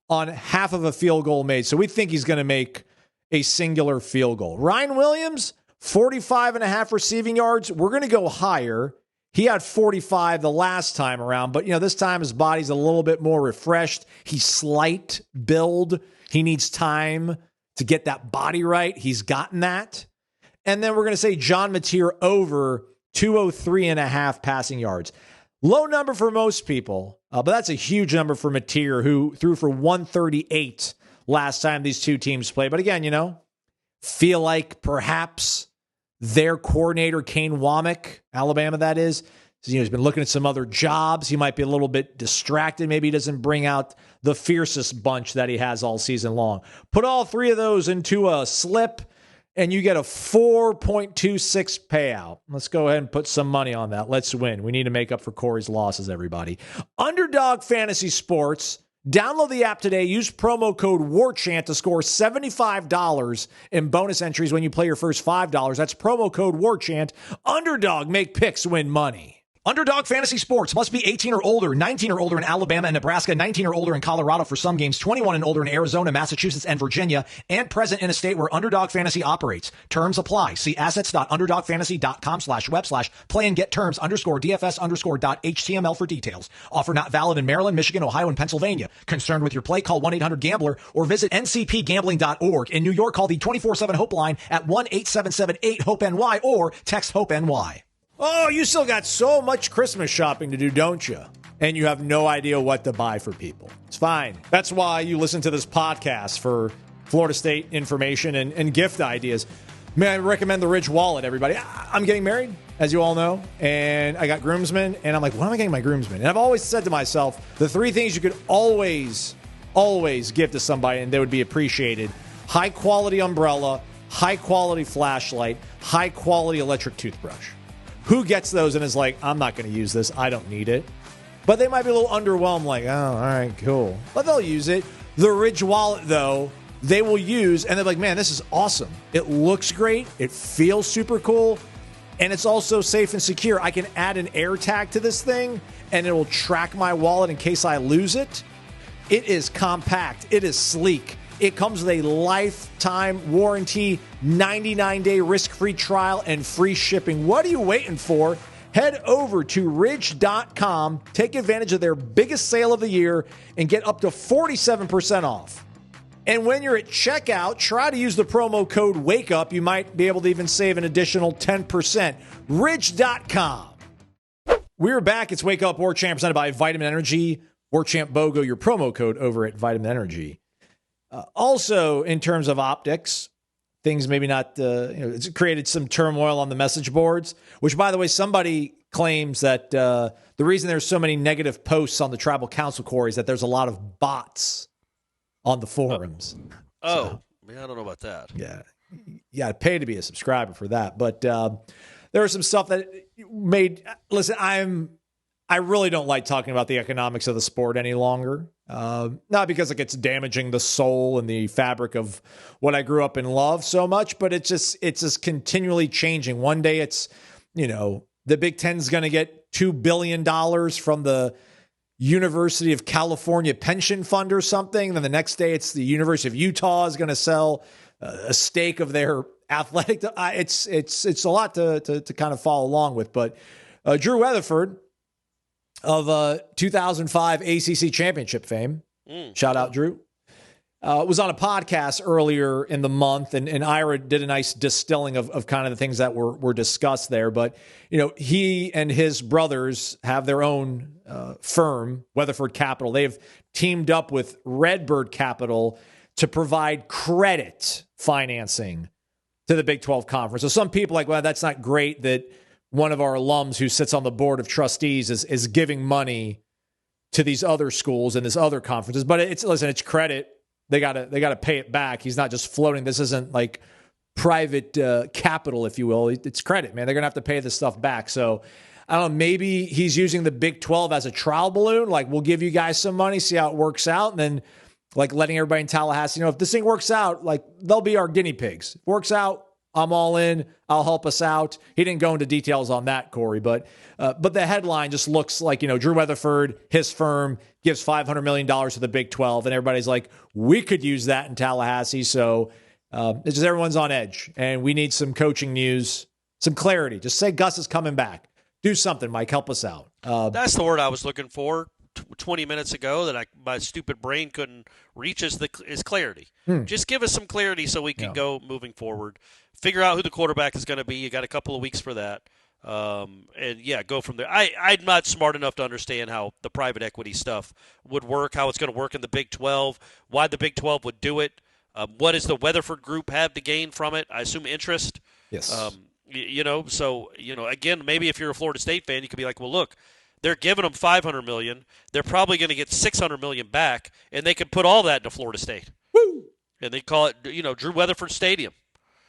Speaker 5: on half of a field goal made. So we think he's going to make a singular field goal. Ryan Williams, 45.5 receiving yards. We're going to go higher. He had 45 the last time around, but this time his body's a little bit more refreshed. He's slight build. He needs time to get that body right. He's gotten that. And then we're going to say John Mateer over 203.5 passing yards. Low number for most people, but that's a huge number for Mateer, who threw for 138 last time these two teams played. But again, feel like perhaps their coordinator, Kane Womack, Alabama that is, he's been looking at some other jobs. He might be a little bit distracted. Maybe he doesn't bring out the fiercest bunch that he has all season long. Put all three of those into a slip, and you get a 4.26 payout. Let's go ahead and put some money on that. Let's win. We need to make up for Corey's losses, everybody. Underdog Fantasy Sports. Download the app today. Use promo code WARCHANT to score $75 in bonus entries when you play your first $5. That's promo code WARCHANT. Underdog, make picks, win money. Underdog Fantasy Sports. Must be 18 or older, 19 or older in Alabama and Nebraska, 19 or older in Colorado for some games, 21 and older in Arizona, Massachusetts, and Virginia, and present in a state where Underdog Fantasy operates. Terms apply. See assets.underdogfantasy.com/web/play and get terms _DFS_.html for details. Offer not valid in Maryland, Michigan, Ohio, and Pennsylvania. Concerned with your play? Call 1-800-GAMBLER or visit ncpgambling.org. In New York, call the 24/7 Hope line at 1-877-8-HOPE-NY or text HOPE-NY. Oh, you still got so much Christmas shopping to do, don't you? And you have no idea what to buy for people. It's fine. That's why you listen to this podcast for Florida State information and gift ideas. Man, I recommend the Ridge Wallet, everybody. I'm getting married, as you all know, and I got groomsmen, and I'm like, what am I getting my groomsmen? And I've always said to myself, the three things you could always give to somebody and they would be appreciated: high-quality umbrella, high-quality flashlight, high-quality electric toothbrush. Who gets those and is like, I'm not going to use this. I don't need it. But they might be a little underwhelmed, like, oh, all right, cool. But they'll use it. The Ridge Wallet, though, they will use, and they're like, man, this is awesome. It looks great. It feels super cool. And it's also safe and secure. I can add an AirTag to this thing, and it will track my wallet in case I lose it. It is compact. It is sleek. It comes with a lifetime warranty, 99-day risk-free trial, and free shipping. What are you waiting for? Head over to ridge.com, take advantage of their biggest sale of the year, and get up to 47% off. And when you're at checkout, try to use the promo code WAKEUP. You might be able to even save an additional 10%. Ridge.com. We're back. It's Wake Up Warchant, presented by Vitamin Energy. warchantbogo, your promo code over at Vitamin Energy. Also, in terms of optics, things maybe not, it's created some turmoil on the message boards, which, by the way, somebody claims that the reason there's so many negative posts on the tribal council, Corey, is that there's a lot of bots on the forums.
Speaker 6: I don't know about that.
Speaker 5: Yeah. You got to pay to be a subscriber for that. But there was some stuff that made, listen, I really don't like talking about the economics of the sport any longer. Not because it's damaging the soul and the fabric of what I grew up and loved so much, but it's just continually changing. One day it's, the Big Ten's going to get $2 billion from the University of California pension fund or something. Then the next day it's the University of Utah is going to sell a stake of their athletic. It's a lot to kind of follow along with. But Drew Weatherford of 2005 ACC championship fame, shout out Drew, was on a podcast earlier in the month, and Ira did a nice distilling of kind of the things that were discussed there. But, he and his brothers have their own firm, Weatherford Capital. They've teamed up with Redbird Capital to provide credit financing to the Big 12 Conference. So some people are like, well, that's not great that one of our alums who sits on the board of trustees is giving money to these other schools and this other conferences. But it's credit. They gotta pay it back. He's not just floating. This isn't like private capital, if you will. It's credit, man. They're gonna have to pay this stuff back. So I don't know, maybe he's using the Big 12 as a trial balloon. Like, we'll give you guys some money, see how it works out. And then like letting everybody in Tallahassee, if this thing works out, like they'll be our guinea pigs. Works out, I'm all in. I'll help us out. He didn't go into details on that, Corey, but the headline just looks like, Drew Weatherford, his firm, gives $500 million to the Big 12, and everybody's like, we could use that in Tallahassee. So it's just everyone's on edge, and we need some coaching news, some clarity. Just say Gus is coming back. Do something, Mike. Help us out.
Speaker 6: That's the word I was looking for 20 minutes ago that my stupid brain couldn't reach is clarity. Just give us some clarity so we can go moving forward. figure out who the quarterback is going to be. You got a couple of weeks for that. Go from there. I'm not smart enough to understand how the private equity stuff would work, how it's going to work in the Big 12, why the Big 12 would do it. What does the Weatherford Group have to gain from it? I assume interest.
Speaker 5: Yes.
Speaker 6: Again, maybe if you're a Florida State fan, you could be like, well, look, they're giving them $500 million. They're probably going to get $600 million back, and they can put all that into Florida State.
Speaker 5: Woo!
Speaker 6: And they call it, Drew Weatherford Stadium.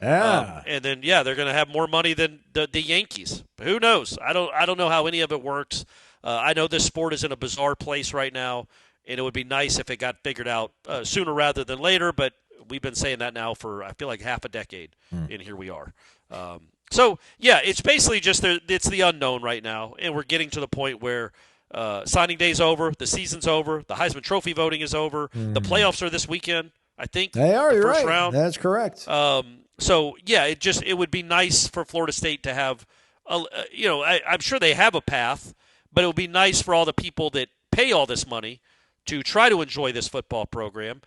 Speaker 5: Yeah.
Speaker 6: And then, they're going to have more money than the Yankees. Who knows? I don't know how any of it works. I know this sport is in a bizarre place right now, and it would be nice if it got figured out sooner rather than later, but we've been saying that now for, I feel like, half a decade, and here we are. It's basically just it's the unknown right now, and we're getting to the point where signing day's over, the season's over, the Heisman Trophy voting is over, the playoffs are this weekend, I think.
Speaker 5: They are,
Speaker 6: the
Speaker 5: you're
Speaker 6: first
Speaker 5: right.
Speaker 6: round.
Speaker 5: That's correct.
Speaker 6: It would be nice for Florida State to have, I'm sure they have a path, but it would be nice for all the people that pay all this money to try to enjoy this football program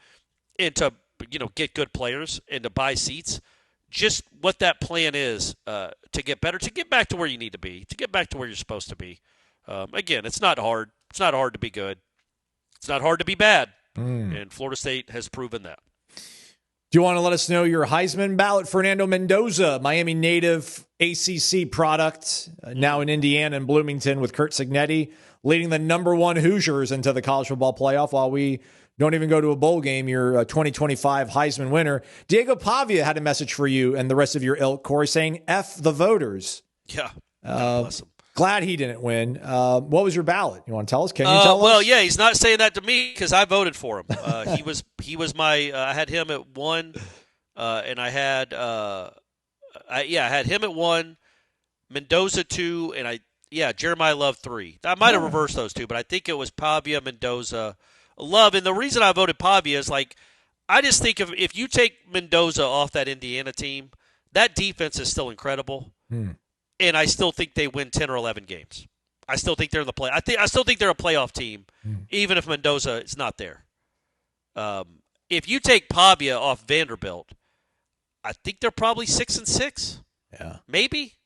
Speaker 6: and to, get good players and to buy seats. Just what that plan is to get better, to get back to where you need to be, to get back to where you're supposed to be. Again, it's not hard. It's not hard to be good. It's not hard to be bad. And Florida State has proven that.
Speaker 5: Do you want to let us know your Heisman ballot? Fernando Mendoza, Miami native, ACC product, now in Indiana and Bloomington with Kurt Signetti, leading the number one Hoosiers into the college football playoff while we don't even go to a bowl game. Your 2025 Heisman winner. Diego Pavia had a message for you and the rest of your ilk, Corey, saying, F the voters.
Speaker 6: Yeah. God bless him.
Speaker 5: Glad he didn't win. What was your ballot? You want to tell us? Can you tell us?
Speaker 6: Well, yeah, he's not saying that to me because I voted for him. He was my. I had him at 1, and I had I had him at 1, Mendoza 2, and Jeremiah Love 3. I might have reversed those two, but I think it was Pavia, Mendoza, Love. And the reason I voted Pavia is I just think if you take Mendoza off that Indiana team, that defense is still incredible. And I still think they win 10 or 11 games. I still think they're in the play. I still think they're a playoff team, even if Mendoza is not there. If you take Pavia off Vanderbilt, I think they're probably 6-6.
Speaker 5: Yeah,
Speaker 6: maybe.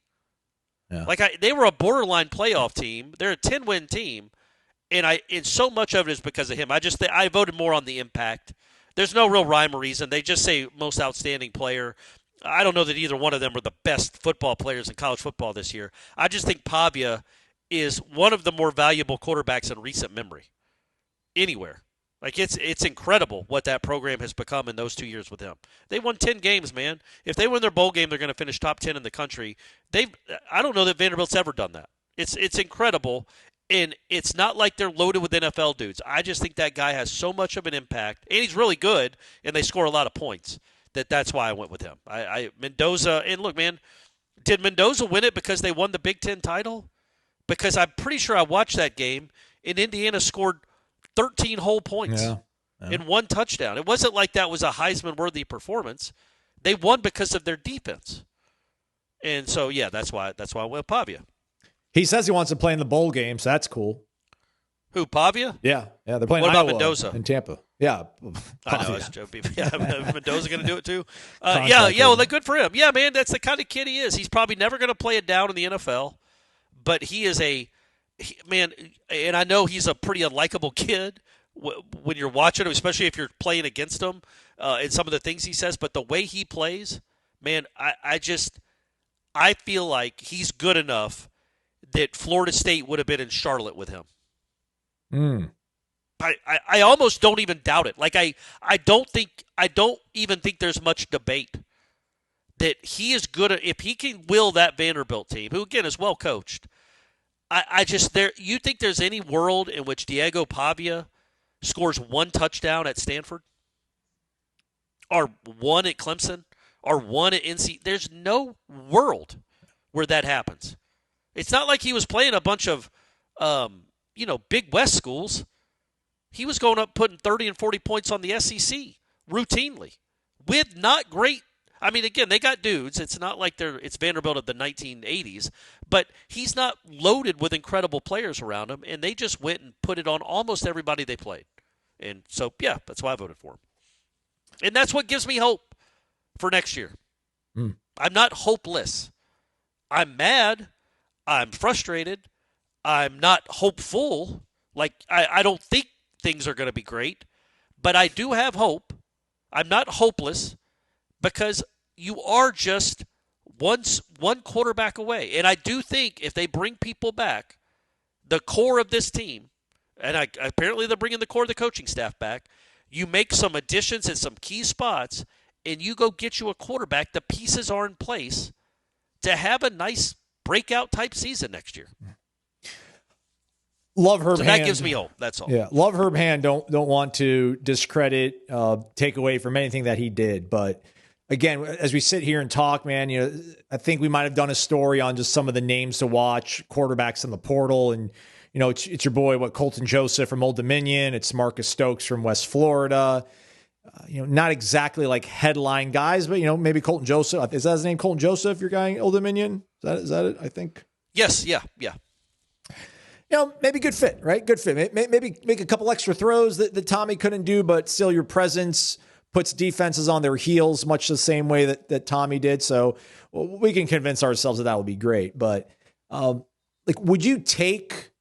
Speaker 5: Yeah.
Speaker 6: They were a borderline playoff team. They're a 10-win team, and so much of it is because of him. I voted more on the impact. There's no real rhyme or reason. They just say most outstanding player. I don't know that either one of them were the best football players in college football this year. I just think Pavia is one of the more valuable quarterbacks in recent memory anywhere. It's incredible what that program has become in those 2 years with him. They won 10 games, man. If they win their bowl game, they're going to finish top 10 in the country. I don't know that Vanderbilt's ever done that. It's incredible, and it's not like they're loaded with NFL dudes. I just think that guy has so much of an impact, and he's really good, and they score a lot of points. That's why I went with him. Mendoza, and look, man, did Mendoza win it because they won the Big Ten title? Because I'm pretty sure I watched that game, and Indiana scored 13 whole points in one touchdown. It wasn't like that was a Heisman-worthy performance. They won because of their defense. And so, that's why I went with Pavia.
Speaker 5: He says he wants to play in the bowl game, so that's cool.
Speaker 6: Who, Pavia?
Speaker 5: Yeah, they're playing
Speaker 6: What about
Speaker 5: Iowa
Speaker 6: Mendoza?
Speaker 5: In Tampa. Yeah.
Speaker 6: I know, it's joking. Mendoza going to do it too? Well, good for him. Yeah, man, that's the kind of kid he is. He's probably never going to play it down in the NFL, but he is man, and I know he's a pretty unlikable kid when you're watching him, especially if you're playing against him and some of the things he says, but the way he plays, man, I feel like he's good enough that Florida State would have been in Charlotte with him. I almost don't even doubt it. I don't even think there's much debate that he is good at, if he can will that Vanderbilt team, who again is well coached. You think there's any world in which Diego Pavia scores one touchdown at Stanford? Or one at Clemson? Or one at NC? There's no world where that happens. It's not like he was playing a bunch of Big West schools. He was going up putting 30 and 40 points on the SEC routinely with not great. I mean, again, they got dudes. It's not like it's Vanderbilt of the 1980s, but he's not loaded with incredible players around him, and they just went and put it on almost everybody they played. And so, that's why I voted for him. And that's what gives me hope for next year. I'm not hopeless. I'm mad. I'm frustrated. I'm not hopeful. Like, I don't think things are going to be great, but I do have hope. I'm not hopeless because you are just one quarterback away. And I do think if they bring people back, the core of this team, and apparently they're bringing the core of the coaching staff back, you make some additions at some key spots, and you go get you a quarterback. The pieces are in place to have a nice breakout type season next year.
Speaker 5: Love Herb Hand.
Speaker 6: That gives me hope. That's all.
Speaker 5: Yeah, love Herb Hand. Don't want to discredit, take away from anything that he did. But again, as we sit here and talk, man, I think we might have done a story on just some of the names to watch, quarterbacks in the portal, and it's your boy, Colton Joseph from Old Dominion. It's Marcus Stokes from West Florida. Not exactly like headline guys, but maybe Colton Joseph. Is that his name? Colton Joseph, your guy in Old Dominion? Is that it? I think.
Speaker 6: Yes. Yeah.
Speaker 5: Maybe good fit, right? Good fit. Maybe make a couple extra throws that Tommy couldn't do, but still your presence puts defenses on their heels much the same way that Tommy did. So we can convince ourselves that would be great. But would you take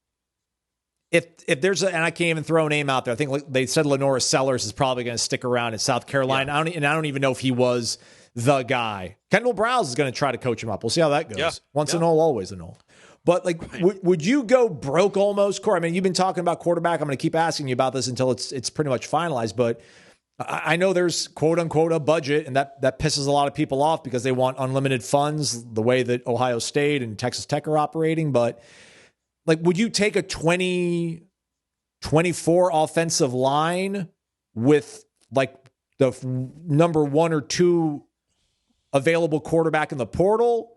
Speaker 5: if there's and I can't even throw a name out there. I think they said Lenora Sellers is probably going to stick around in South Carolina. Yeah. I don't even know if he was the guy. Kendall Browse is going to try to coach him up. We'll see how that goes. Yeah. Once a Nole, always a Nole. But would you go broke almost, Corey? I mean, you've been talking about quarterback. I'm going to keep asking you about this until it's pretty much finalized. But I know there's quote unquote a budget, and that pisses a lot of people off because they want unlimited funds, the way that Ohio State and Texas Tech are operating. But would you take a 2024 offensive line with the number 1 or 2 available quarterback in the portal?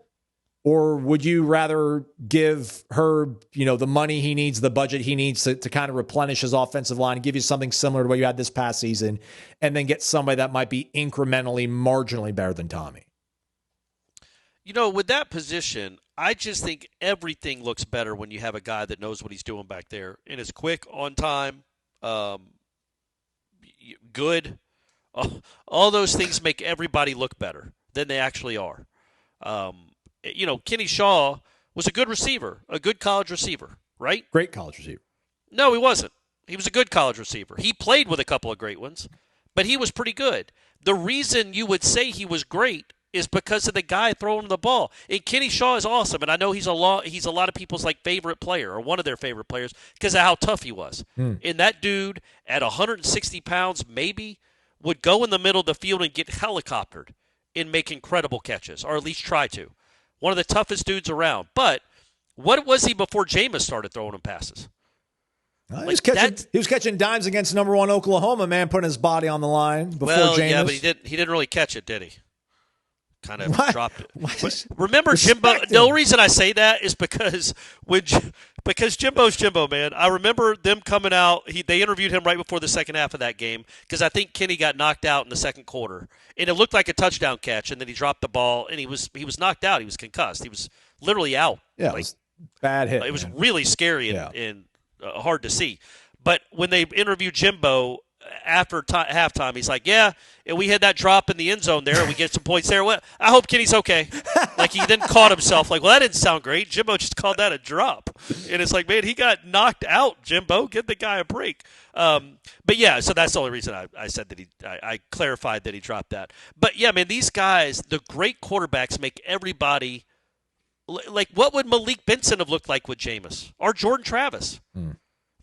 Speaker 5: Or would you rather give Herb, the money he needs, the budget he needs to kind of replenish his offensive line and give you something similar to what you had this past season, and then get somebody that might be incrementally, marginally better than Tommy?
Speaker 6: With that position, I just think everything looks better when you have a guy that knows what he's doing back there and is quick, on time, good. All those things make everybody look better than they actually are. Kenny Shaw was a good receiver, a good college receiver, right?
Speaker 5: Great college receiver.
Speaker 6: No, he wasn't. He was a good college receiver. He played with a couple of great ones, but he was pretty good. The reason you would say he was great is because of the guy throwing the ball. And Kenny Shaw is awesome, and I know he's a lot of people's favorite player, or one of their favorite players, because of how tough he was. And that dude at 160 pounds maybe would go in the middle of the field and get helicoptered and make incredible catches, or at least try to. One of the toughest dudes around. But what was he before Jameis started throwing him passes?
Speaker 5: He was catching dimes against number 1 Oklahoma, man, putting his body on the line before Jameis.
Speaker 6: Yeah, but he didn't really catch it, did he? Kind of dropped it. Remember Jimbo? The only reason I say that is because Jimbo's Jimbo, man. I remember them coming out. They interviewed him right before the second half of that game because I think Kenny got knocked out in the second quarter, and it looked like a touchdown catch, and then he dropped the ball, and he was knocked out. He was concussed. He was literally out.
Speaker 5: Yeah, it was bad hit.
Speaker 6: It was really scary and hard to see. But when they interviewed Jimbo after halftime, he's like, yeah, and we had that drop in the end zone there. We get some points there. Well, I hope Kenny's okay. He then caught himself well, that didn't sound great. Jimbo just called that a drop. And it's man, he got knocked out, Jimbo. Give the guy a break. But, yeah, so that's the only reason I said that I clarified that he dropped that. But, yeah, man, these guys, the great quarterbacks make everybody what would Malik Benson have looked like with Jameis or Jordan Travis?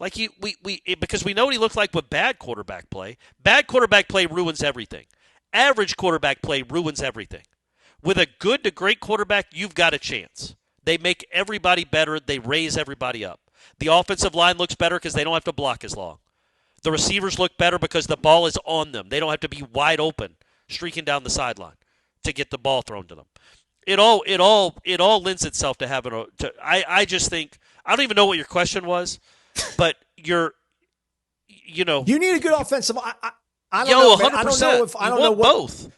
Speaker 6: Because we know what he looked like with bad quarterback play. Bad quarterback play ruins everything. Average quarterback play ruins everything. With a good to great quarterback, you've got a chance. They make everybody better. They raise everybody up. The offensive line looks better because they don't have to block as long. The receivers look better because the ball is on them. They don't have to be wide open, streaking down the sideline to get the ball thrown to them. It all lends itself to having I just think, I don't even know what your question was. But you need
Speaker 5: a good offensive. I don't know.
Speaker 6: 100%.
Speaker 5: I don't know both.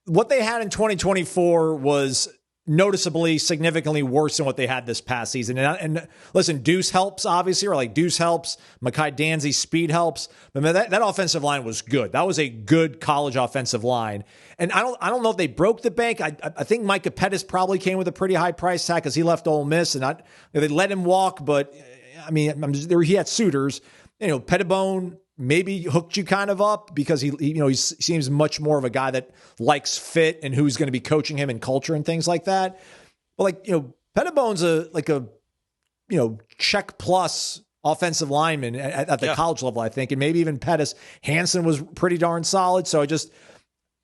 Speaker 5: What they had in 2024 was noticeably, significantly worse than what they had this past season. And listen, Deuce helps, obviously, or like Deuce helps. Mekhi Danzy's speed helps. But man, that offensive line was good. That was a good college offensive line. And I don't know if they broke the bank. I think Micah Pettis probably came with a pretty high price tag because he left Ole Miss, and they let him walk. But I mean, he had suitors. Pettibone maybe hooked you kind of up because he seems much more of a guy that likes fit and who's going to be coaching him and culture and things like that. But Pettibone's a check plus offensive lineman at the college level, I think, and maybe even Pettis. Hansen was pretty darn solid. So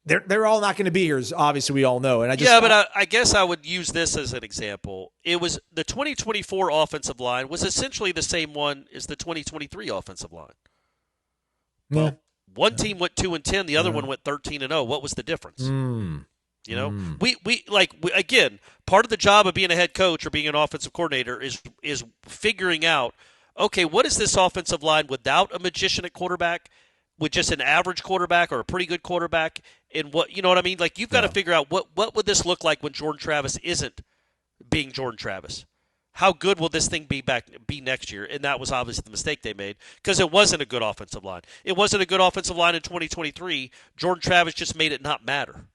Speaker 5: they're all not going to be here, as obviously we all know. And
Speaker 6: I guess I would use this as an example. It was the 2024 offensive line was essentially the same one as the 2023 offensive line. Well, one team went 2-10, the other one went 13-0. What was the difference? We again, part of the job of being a head coach or being an offensive coordinator is figuring out, okay, what is this offensive line without a magician at quarterback, with just an average quarterback or a pretty good quarterback, and what, you know what I mean? Like, you've got to figure out what would this look like when Jordan Travis isn't being Jordan Travis. How good will this thing be next year? And that was obviously the mistake they made because it wasn't a good offensive line. It wasn't a good offensive line in 2023. Jordan Travis just made it not matter.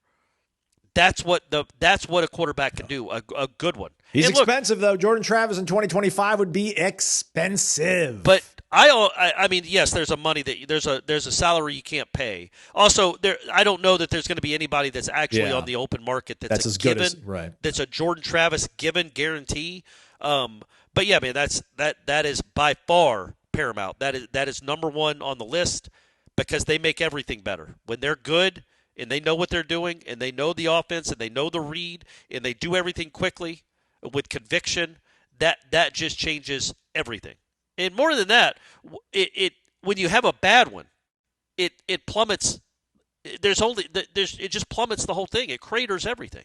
Speaker 6: That's what a quarterback can do, a good one.
Speaker 5: He's expensive, though. Jordan Travis in 2025 would be expensive.
Speaker 6: But I mean, yes, there's a salary you can't pay. Also, I don't know that there's going to be anybody that's actually on the open market that's a given. That's a Jordan Travis given guarantee. But yeah, man, that is by far paramount. That is number one on the list because they make everything better when they're good and they know what they're doing and they know the offense and they know the read and they do everything quickly with conviction. That just changes everything. And more than that, it when you have a bad one, it plummets. It just plummets the whole thing. It craters everything.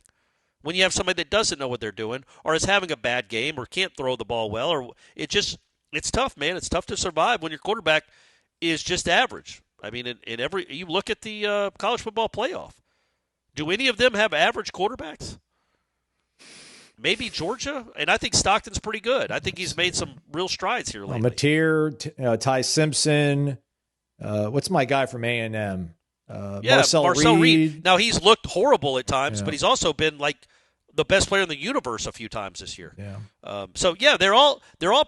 Speaker 6: When you have somebody that doesn't know what they're doing or is having a bad game or can't throw the ball well, or it's tough, man. It's tough to survive when your quarterback is just average. I mean, you look at the college football playoff. Do any of them have average quarterbacks? Maybe Georgia, and I think Stockton's pretty good. I think he's made some real strides here lately.
Speaker 5: Mateer, Ty Simpson. What's my guy from A&M?
Speaker 6: Marcel Reed. Now, he's looked horrible at times, but he's also been like the best player in the universe a few times this year. Yeah. They're all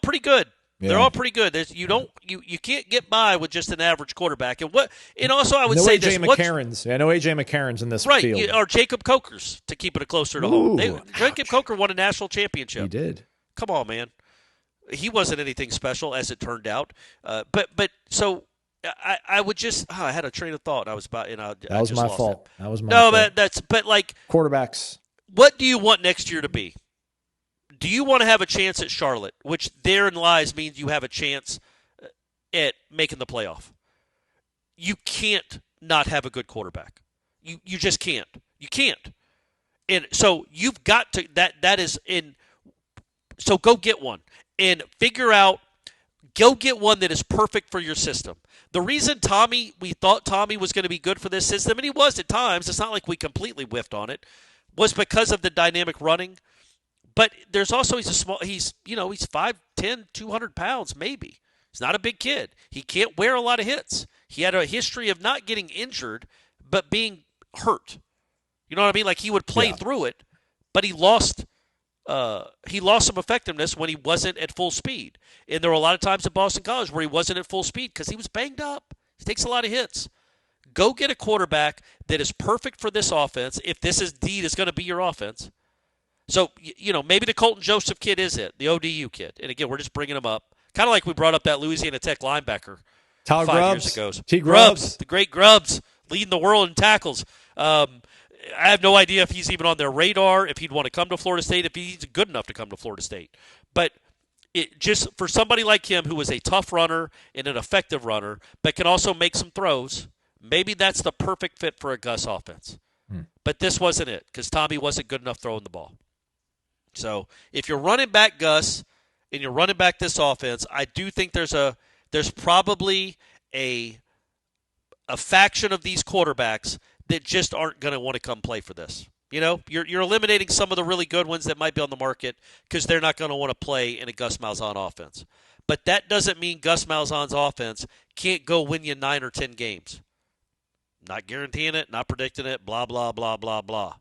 Speaker 6: pretty good. Yeah. They're all pretty good. You can't get by with just an average quarterback. And also I would say
Speaker 5: AJ McCarron's. I know AJ McCarron's in this field.
Speaker 6: Right, or Jacob Coker's to keep it closer to home. Jacob Coker won a national championship.
Speaker 5: He did.
Speaker 6: Come on, man. He wasn't anything special as it turned out. But so I would just I had a train of thought. I was about
Speaker 5: that was my fault. That was my fault.
Speaker 6: But like
Speaker 5: quarterbacks.
Speaker 6: What do you want next year to be? Do you want to have a chance at Charlotte, which therein lies means you have a chance at making the playoff? You can't not have a good quarterback. You just can't. You can't. And so you've got to that is in. So go get one and figure out. Go get one that is perfect for your system. The reason we thought Tommy was going to be good for this system, and he was at times. It's not like we completely whiffed on it. Was because of the dynamic running. But there's also he's 5'10", 200 pounds maybe. He's not a big kid. He can't wear a lot of hits. He had a history of not getting injured, but being hurt. You know what I mean? Like he would play through it, but he lost some effectiveness when he wasn't at full speed. And there were a lot of times at Boston College where he wasn't at full speed because he was banged up. He takes a lot of hits. Go get a quarterback that is perfect for this offense if this indeed is going to be your offense. So, maybe the Colton Joseph kid is it, the ODU kid. And again, we're just bringing him up. Kind of like we brought up that Louisiana Tech linebacker
Speaker 5: Tyler
Speaker 6: 5
Speaker 5: Grubbs.
Speaker 6: years ago.
Speaker 5: T. Grubbs.
Speaker 6: The great Grubbs, leading the world in tackles. I have no idea if he's even on their radar, if he'd want to come to Florida State, if he's good enough to come to Florida State. But it just for somebody like him who is a tough runner and an effective runner, but can also make some throws, maybe that's the perfect fit for a Gus offense. But this wasn't it because Tommy wasn't good enough throwing the ball. So if you're running back Gus and you're running back this offense, I do think there's probably a faction of these quarterbacks that just aren't going to want to come play for this. You know, you're eliminating some of the really good ones that might be on the market because they're not going to want to play in a Gus Malzahn offense. But that doesn't mean Gus Malzahn's offense can't go win you 9 or 10 games. Not guaranteeing it, not predicting it, blah, blah, blah, blah, blah.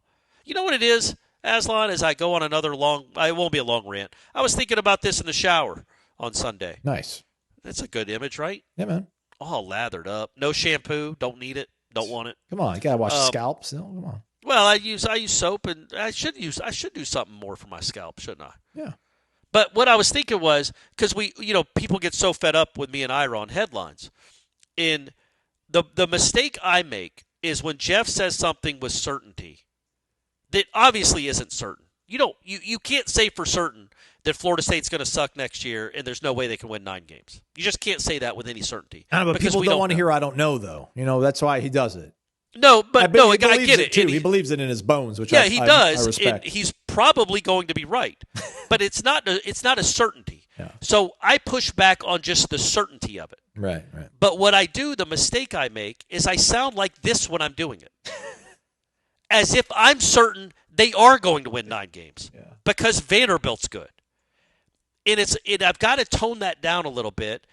Speaker 6: You know what it is, Aslan, as I go on another it won't be a long rant. I was thinking about this in the shower on Sunday.
Speaker 5: Nice.
Speaker 6: That's a good image, right?
Speaker 5: Yeah, man.
Speaker 6: All lathered up. No shampoo. Don't need it. Don't want it.
Speaker 5: Come on. You got to wash the scalp still. Come on.
Speaker 6: Well, I use soap, and I should do something more for my scalp, shouldn't I?
Speaker 5: Yeah.
Speaker 6: But what I was thinking was, because people get so fed up with me and Ira on headlines. And the mistake I make is when Jeff says something with certainty that obviously isn't certain. You can't say for certain that Florida State's going to suck next year and there's no way they can win 9 games. You just can't say that with any certainty.
Speaker 5: I know, but people don't want to hear I don't know, though. That's why he does it.
Speaker 6: No, but I get it.
Speaker 5: Too. He believes it in his bones, which
Speaker 6: he does.
Speaker 5: I respect.
Speaker 6: And he's probably going to be right, but it's not a certainty.
Speaker 5: Yeah.
Speaker 6: So I push back on just the certainty of it.
Speaker 5: Right.
Speaker 6: But what I do, the mistake I make, is I sound like this when I'm doing it, as if I'm certain they are going to win 9 games because Vanderbilt's good, and I've got to tone that down a little bit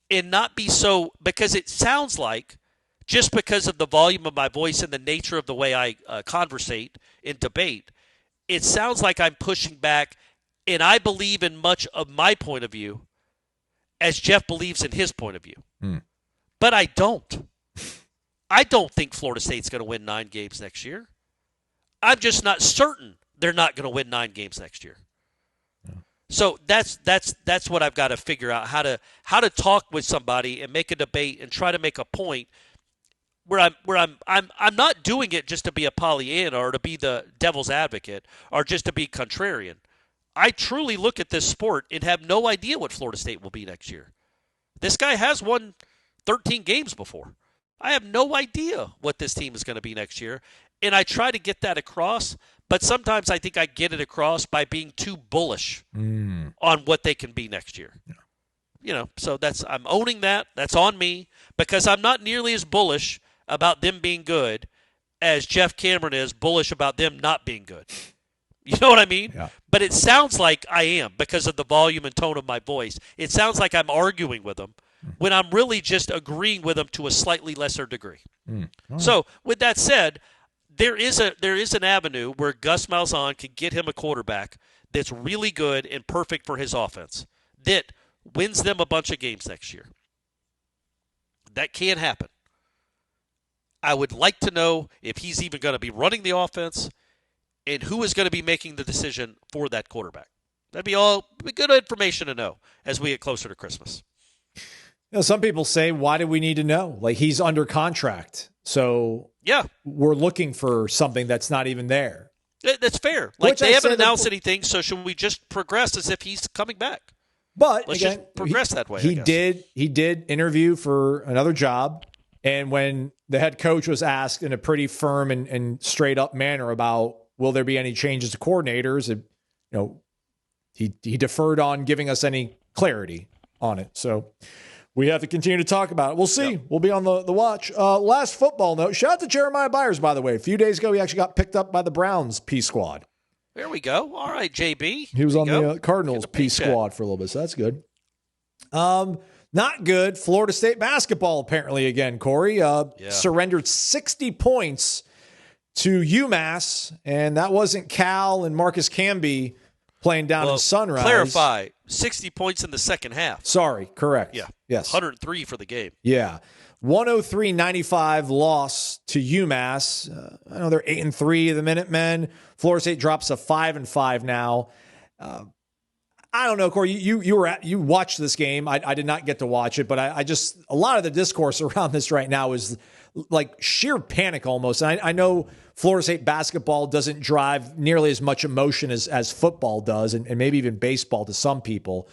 Speaker 6: and not be so, because it sounds like, just because of the volume of my voice and the nature of the way I conversate and debate, it sounds like I'm pushing back, and I believe in much of my point of view as Jeff believes in his point of view. But I don't. I don't think Florida State's going to win 9 games next year. I'm just not certain they're not going to win 9 games next year. So that's what I've got to figure out, how to talk with somebody and make a debate and try to make a point where I'm not doing it just to be a Pollyanna or to be the devil's advocate or just to be contrarian. I truly look at this sport and have no idea what Florida State will be next year. This guy has won 13 games before. I have no idea what this team is going to be next year, and I try to get that across, but sometimes I think I get it across by being too bullish on what they can be next year. Yeah. So I'm owning that. That's on me, because I'm not nearly as bullish about them being good as Jeff Cameron is bullish about them not being good. You know what I mean?
Speaker 5: Yeah.
Speaker 6: But it sounds like I am because of the volume and tone of my voice. It sounds like I'm arguing with them when I'm really just agreeing with them to a slightly lesser degree. Right. So with that said, there is an avenue where Gus Malzahn can get him a quarterback that's really good and perfect for his offense that wins them a bunch of games next year. That can happen. I would like to know if he's even going to be running the offense and who is going to be making the decision for that quarterback. That'd be good information to know as we get closer to Christmas.
Speaker 5: Some people say, why do we need to know? Like, he's under contract. So
Speaker 6: yeah, we're
Speaker 5: looking for something that's not even there.
Speaker 6: That's fair. Like, they haven't announced anything, so should we just progress as if he's coming back?
Speaker 5: But
Speaker 6: let's
Speaker 5: again,
Speaker 6: just progress that way.
Speaker 5: He did interview for another job, and when the head coach was asked in a pretty firm and straight up manner about will there be any changes to coordinators, he deferred on giving us any clarity on it. So we have to continue to talk about it. We'll see. Yep. We'll be on the watch. Last football note. Shout out to Jeremiah Byers, by the way. A few days ago, he actually got picked up by the Browns P squad.
Speaker 6: There we go. All right, JB.
Speaker 5: He was on the Cardinals P squad for a little bit, so that's good. Not good. Florida State basketball, apparently, again, Corey. Surrendered 60 points to UMass, and that wasn't Cal and Marcus Camby playing down in Sunrise.
Speaker 6: Clarify, 60 points in the second half.
Speaker 5: Sorry, correct.
Speaker 6: Yeah.
Speaker 5: Yes.
Speaker 6: 103 for the game.
Speaker 5: Yeah. 103-95 loss to UMass. I know they're 8-3 the Minutemen. Florida State drops to 5-5 now. I don't know, Corey. You watched this game. I did not get to watch it, but I just, a lot of the discourse around this right now is like sheer panic almost. And I know Florida State basketball doesn't drive nearly as much emotion as football does, and maybe even baseball to some people.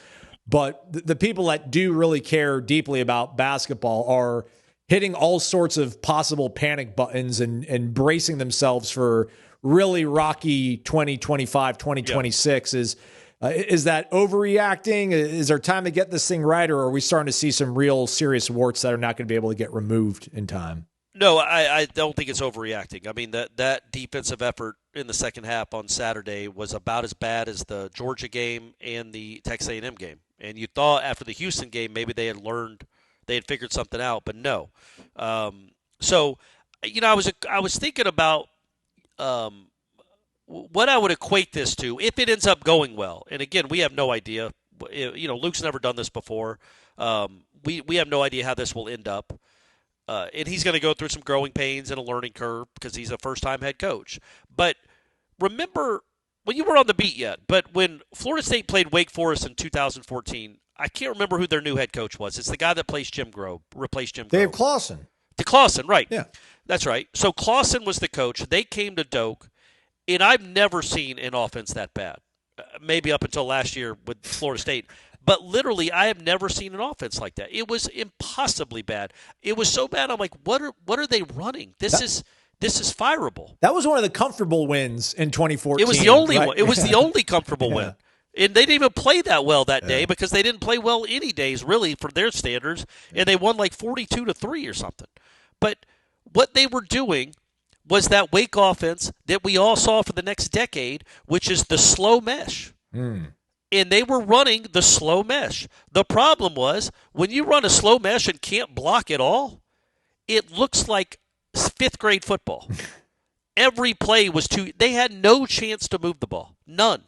Speaker 5: But the people that do really care deeply about basketball are hitting all sorts of possible panic buttons and bracing themselves for really rocky 2025, 2026. Yeah. Is that overreacting? Is there time to get this thing right, or are we starting to see some real serious warts that are not going to be able to get removed in time?
Speaker 6: No, I don't think it's overreacting. I mean, that defensive effort in the second half on Saturday was about as bad as the Georgia game and the Texas A&M game. And you thought after the Houston game maybe they had figured something out, but no. So, I was thinking about what I would equate this to if it ends up going well. And again, we have no idea. Luke's never done this before. We have no idea how this will end up. And he's going to go through some growing pains and a learning curve because he's a first-time head coach. But remember, when you weren't on the beat yet, but when Florida State played Wake Forest in 2014, I can't remember who their new head coach was. It's the guy that replaced Jim Grove.
Speaker 5: Dave Clawson.
Speaker 6: Clawson, right.
Speaker 5: Yeah.
Speaker 6: That's right. So Clawson was the coach. They came to Doak, and I've never seen an offense that bad. Maybe up until last year with Florida State. But literally, I have never seen an offense like that. It was impossibly bad. It was so bad. I'm like, what are they running? This is fireable.
Speaker 5: That was one of the comfortable wins in 2014.
Speaker 6: It was the only one. It was the only comfortable win. And they didn't even play that well that day because they didn't play well any days really for their standards, and they won like 42-3 or something. But what they were doing was that Wake offense that we all saw for the next decade, which is the slow mesh. And they were running the slow mesh. The problem was when you run a slow mesh and can't block at all, it looks like fifth-grade football. Every play was they had no chance to move the ball. None.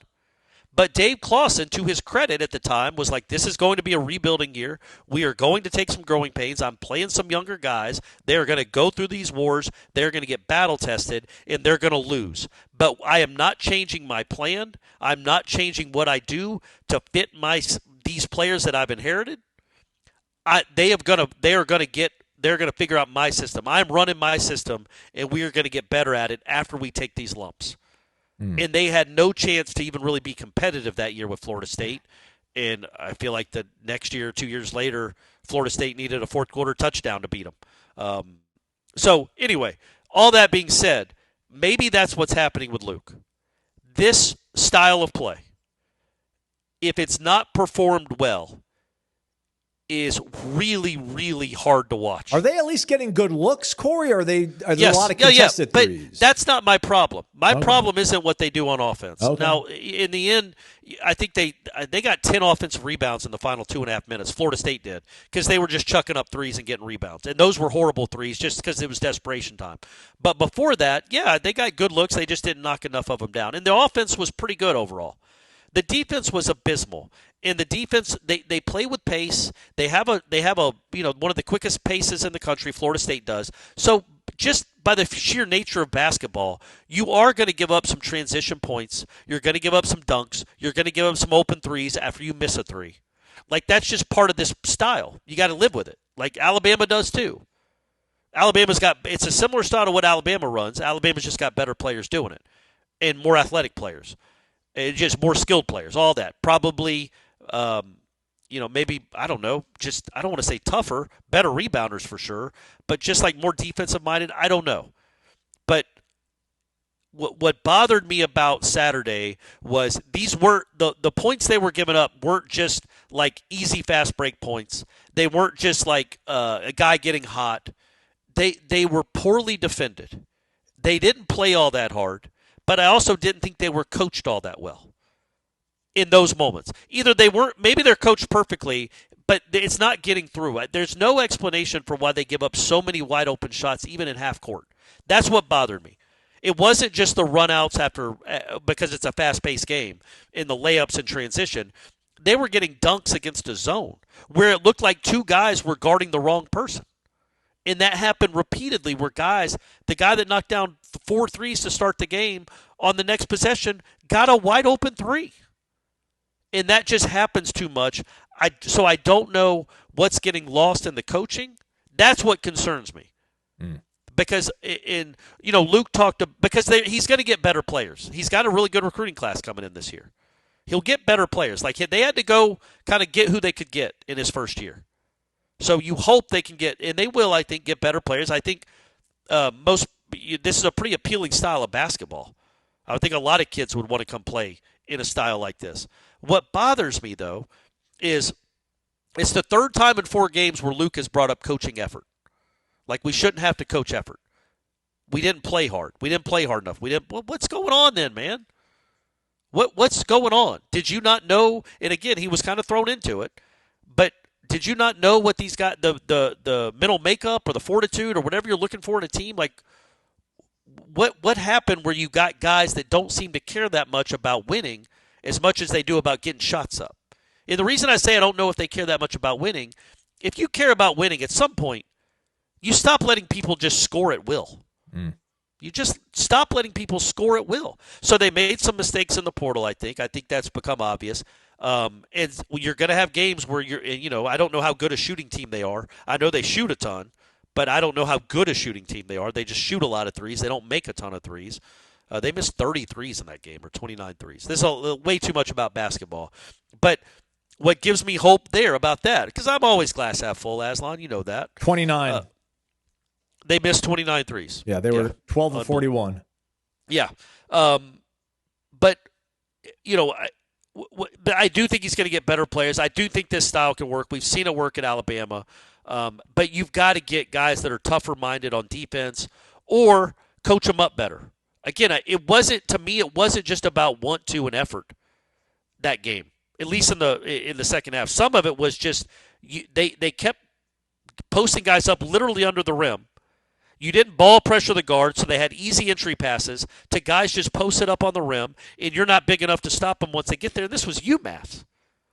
Speaker 6: But Dave Clawson, to his credit at the time, was like, this is going to be a rebuilding year. We are going to take some growing pains. I'm playing some younger guys. They're going to go through these wars. They're going to get battle-tested, and they're going to lose. But I am not changing my plan. I'm not changing what I do to fit these players that I've inherited. They're going to figure out my system. I'm running my system, and we are going to get better at it after we take these lumps. And they had no chance to even really be competitive that year with Florida State. And I feel like the next year, 2 years later, Florida State needed a fourth-quarter touchdown to beat them. So anyway, all that being said, maybe that's what's happening with Luke. This style of play, if it's not performed well, is really, really hard to watch.
Speaker 5: Are they at least getting good looks, Corey? Or are there a lot of contested threes?
Speaker 6: But that's not my problem. My problem isn't what they do on offense.
Speaker 5: Okay.
Speaker 6: Now, in the end, I think they got 10 offensive rebounds in the final 2.5 minutes. Florida State did because they were just chucking up threes and getting rebounds. And those were horrible threes just because it was desperation time. But before that, they got good looks. They just didn't knock enough of them down. And the offense was pretty good overall. The defense was abysmal. And the defense, they play with pace. They have a one of the quickest paces in the country. Florida State does. So just by the sheer nature of basketball, you are going to give up some transition points. You're going to give up some dunks. You're going to give up some open threes after you miss a three. Like that's just part of this style. You got to live with it. Like Alabama does too. It's a similar style to what Alabama runs. Alabama's just got better players doing it and more athletic players. And just more skilled players, all that. Probably, maybe, I don't know, just I don't want to say tougher, better rebounders for sure, but just like more defensive-minded, I don't know. But what bothered me about Saturday was these weren't the points they were giving up weren't just like easy, fast break points. They weren't just like a guy getting hot. They were poorly defended. They didn't play all that hard. But I also didn't think they were coached all that well in those moments. Either they weren't, maybe they're coached perfectly, but it's not getting through. There's no explanation for why they give up so many wide open shots, even in half court. That's what bothered me. It wasn't just the runouts because it's a fast-paced game in the layups and transition. They were getting dunks against a zone where it looked like two guys were guarding the wrong person. And that happened repeatedly where the guy that knocked down 4 threes to start the game on the next possession got a wide open three. And that just happens too much. So I don't know what's getting lost in the coaching. That's what concerns me. Because Luke talked because he's going to get better players. He's got a really good recruiting class coming in this year. He'll get better players. Like they had to go kind of get who they could get in his first year. So you hope they can get, and they will, I think, get better players. I think this is a pretty appealing style of basketball. I think a lot of kids would want to come play in a style like this. What bothers me, though, is it's the third time in 4 games where Luke has brought up coaching effort. Like, we shouldn't have to coach effort. We didn't play hard. We didn't play hard enough. What's going on then, man? What's going on? Did you not know? And again, he was kind of thrown into it, but did you not know what these guys, the mental makeup or the fortitude or whatever you're looking for in a team? Like, what happened where you got guys that don't seem to care that much about winning as much as they do about getting shots up? And the reason I say I don't know if they care that much about winning, if you care about winning, at some point, you stop letting people just score at will. You just stop letting people score at will. So they made some mistakes in the portal, I think. I think that's become obvious. And you're going to have games where I don't know how good a shooting team they are. I know they shoot a ton, but I don't know how good a shooting team they are. They just shoot a lot of threes. They don't make a ton of threes. They missed 30 threes in that game, or 29 threes. This is way too much about basketball. But what gives me hope there about that, because I'm always glass half full, Aslan, you know that.
Speaker 5: 29.
Speaker 6: They missed 29 threes.
Speaker 5: Yeah, they were 12 of 41.
Speaker 6: Yeah. But, I do think he's going to get better players. I do think this style can work. We've seen it work at Alabama. But you've got to get guys that are tougher-minded on defense or coach them up better. Again, it wasn't just about want to and effort that game, at least in the second half. Some of it was just they kept posting guys up literally under the rim. You didn't ball pressure the guard, so they had easy entry passes to guys just posted up on the rim, and you're not big enough to stop them once they get there. This was UMass.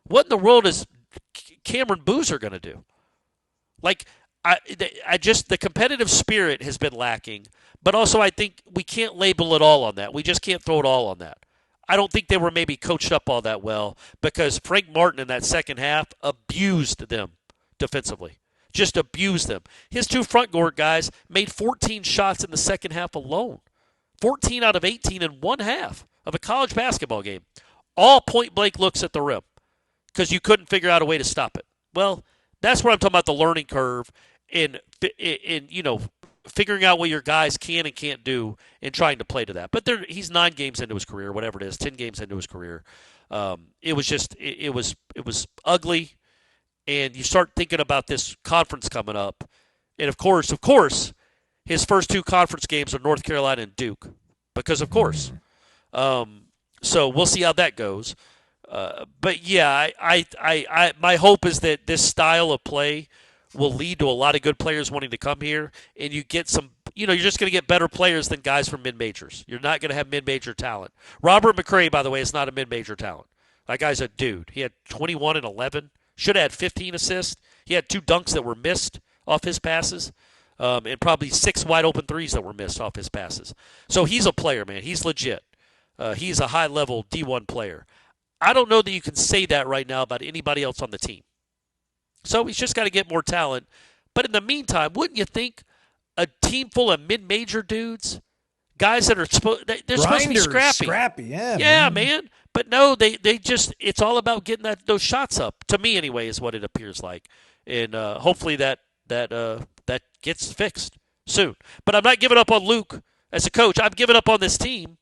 Speaker 6: What in the world is Cameron Boozer going to do? Like, the competitive spirit has been lacking, but also I think we can't label it all on that. We just can't throw it all on that. I don't think they were maybe coached up all that well because Frank Martin in that second half abused them defensively. Just abused them. His two front court guys made 14 shots in the second half alone. 14 out of 18 in one half of a college basketball game. All point-blank looks at the rim because you couldn't figure out a way to stop it. Well, that's where I'm talking about the learning curve in figuring out what your guys can and can't do and trying to play to that. But he's 9 games into his career, whatever it is, 10 games into his career. It was ugly. And you start thinking about this conference coming up. And, of course, his first 2 conference games are North Carolina and Duke. Because, of course. So we'll see how that goes. But, yeah, my hope is that this style of play will lead to a lot of good players wanting to come here. And you get some – you're just going to get better players than guys from mid-majors. You're not going to have mid-major talent. Robert McCray, by the way, is not a mid-major talent. That guy's a dude. He had 21 and 11. Should have had 15 assists. He had 2 dunks that were missed off his passes, and probably 6 wide-open threes that were missed off his passes. So he's a player, man. He's legit. He's a high-level D1 player. I don't know that you can say that right now about anybody else on the team. So he's just got to get more talent. But in the meantime, wouldn't you think a team full of mid-major dudes, guys that are supposed to be scrappy.
Speaker 5: Scrappy, yeah.
Speaker 6: Yeah, man. But no, they just – it's all about getting those shots up. To me, anyway, is what it appears like. And hopefully that gets fixed soon. But I'm not giving up on Luke as a coach. I'm giving up on this team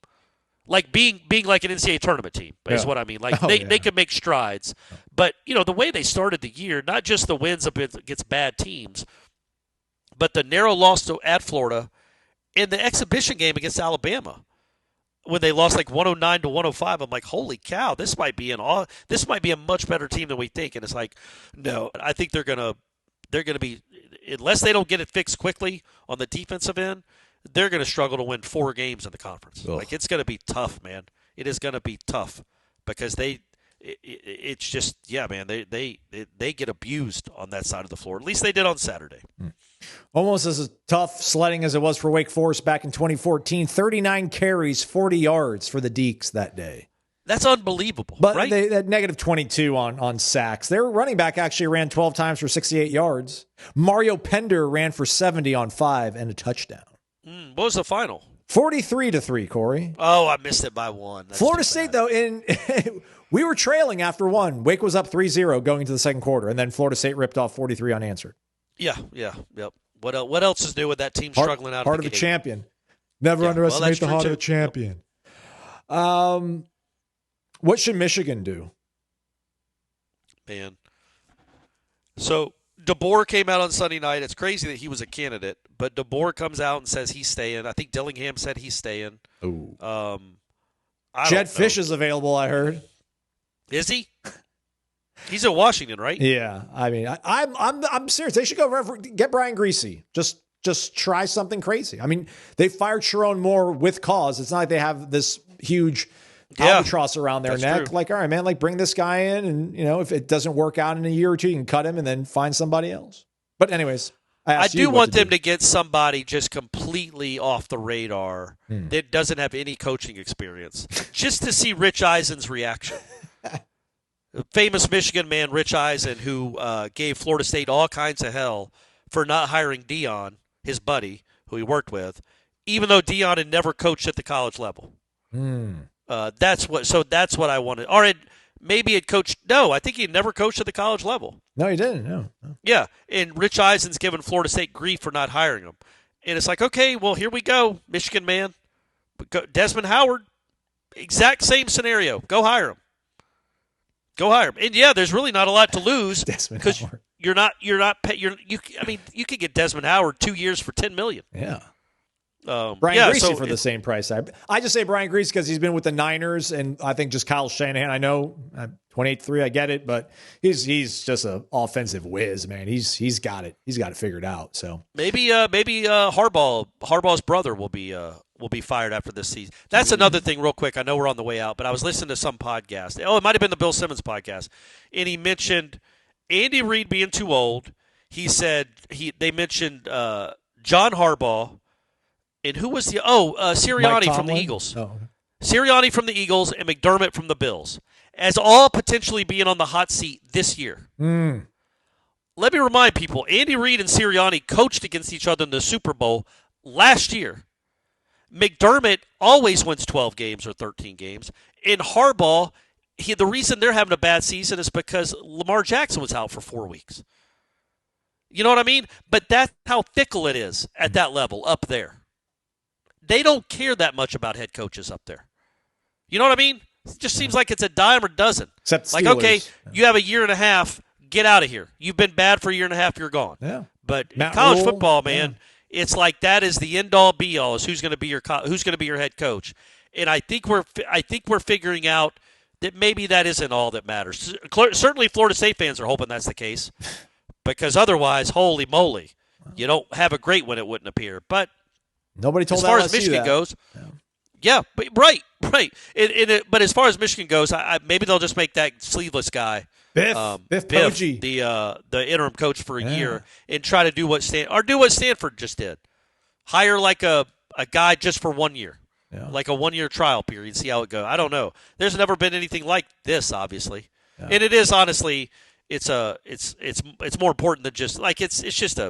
Speaker 6: like being like an NCAA tournament team is what I mean. Like they can make strides. But, the way they started the year, not just the wins against bad teams, but the narrow loss at Florida and the exhibition game against Alabama. When they lost like 109 to 105, I'm like, holy cow, this might be a much better team than we think. And it's like, no, I think they're gonna be, unless they don't get it fixed quickly on the defensive end, they're gonna struggle to win 4 games in the conference. Ugh. Like, it's gonna be tough, man. It is gonna be tough because it's just, yeah, man, they get abused on that side of the floor. At least they did on Saturday.
Speaker 5: Almost as tough sledding as it was for Wake Forest back in 2014. 39 carries, 40 yards for the Deacs that day.
Speaker 6: That's unbelievable,
Speaker 5: but
Speaker 6: right?
Speaker 5: They had negative 22 on sacks. Their running back actually ran 12 times for 68 yards. Mario Pender ran for 70 on 5 and a touchdown.
Speaker 6: What was the final?
Speaker 5: 43-3, Corey.
Speaker 6: Oh, I missed it by 1. That's
Speaker 5: Florida State, though, we were trailing after 1. Wake was up 3-0 going into the second quarter, and then Florida State ripped off 43 unanswered.
Speaker 6: Yeah, yep. What else is new with that team struggling out of the
Speaker 5: heart of a champion? Never underestimate the heart of a champion. Yep. What should Michigan do?
Speaker 6: Man. So DeBoer came out on Sunday night. It's crazy that he was a candidate, but DeBoer comes out and says he's staying. I think Dillingham said he's staying.
Speaker 5: Ooh.
Speaker 6: Jed
Speaker 5: Fish is available, I heard.
Speaker 6: Is he? He's at Washington, right?
Speaker 5: Yeah. I mean, I'm serious. They should go get Brian Greasy. Just try something crazy. I mean, they fired Sharon Moore with cause. It's not like they have this huge albatross around their neck.
Speaker 6: True.
Speaker 5: Like, all right, man, like bring this guy in, and if it doesn't work out in a year or two, you can cut him and then find somebody else. But anyways,
Speaker 6: I do want them to get somebody just completely off the radar that doesn't have any coaching experience, just to see Rich Eisen's reaction. Famous Michigan man, Rich Eisen, who gave Florida State all kinds of hell for not hiring Dion, his buddy, who he worked with, even though Dion had never coached at the college level. That's what I wanted. Or maybe it coached. No, I think he had never coached at the college level.
Speaker 5: No, he didn't. No.
Speaker 6: Yeah, and Rich Eisen's given Florida State grief for not hiring him. And it's like, okay, well, here we go, Michigan man. Desmond Howard, exact same scenario. Go hire him. And yeah, there's really not a lot to lose because you could get Desmond Howard 2 years for $10 million.
Speaker 5: Yeah. Brian Greasy for the same price. I just say Brian Greasy because he's been with the Niners, and I think just Kyle Shanahan. I know 28-3, I get it, but he's just an offensive whiz, man. He's got it. He's got it figured out. So maybe
Speaker 6: Harbaugh's brother will be fired after this season. That's another thing, real quick. I know we're on the way out, but I was listening to some podcast. Oh, it might have been the Bill Simmons podcast, and he mentioned Andy Reid being too old. He said they mentioned John Harbaugh. And who was Sirianni from the Eagles.
Speaker 5: Oh.
Speaker 6: Sirianni from the Eagles and McDermott from the Bills as all potentially being on the hot seat this year. Let me remind people, Andy Reid and Sirianni coached against each other in the Super Bowl last year. McDermott always wins 12 games or 13 games. And Harbaugh, the reason they're having a bad season is because Lamar Jackson was out for 4 weeks. You know what I mean? But that's how fickle it is at that level up there. They don't care that much about head coaches up there. You know what I mean? It just seems like it's a dime or dozen.
Speaker 5: Except
Speaker 6: like, okay, you have a year and a half, get out of here. You've been bad for a year and a half, you're gone.
Speaker 5: Yeah.
Speaker 6: But in college football, man, it's like that is the end all be all is who's going to be your head coach. And I think we're figuring out that maybe that isn't all that matters. Certainly Florida State fans are hoping that's the case. Because otherwise, holy moly, you don't have a great one, it wouldn't appear. But
Speaker 5: nobody told
Speaker 6: as far
Speaker 5: LSU
Speaker 6: as Michigan
Speaker 5: that.
Speaker 6: goes, yeah, but right. But as far as Michigan goes, maybe they'll just make that sleeveless guy
Speaker 5: Biff Poggi,
Speaker 6: the interim coach for a year, and try to do what Stanford just did, hire like a guy just for 1 year, like a 1 year trial period, see how it goes. I don't know. There's never been anything like this, obviously, and it is honestly, it's more important than just like it's just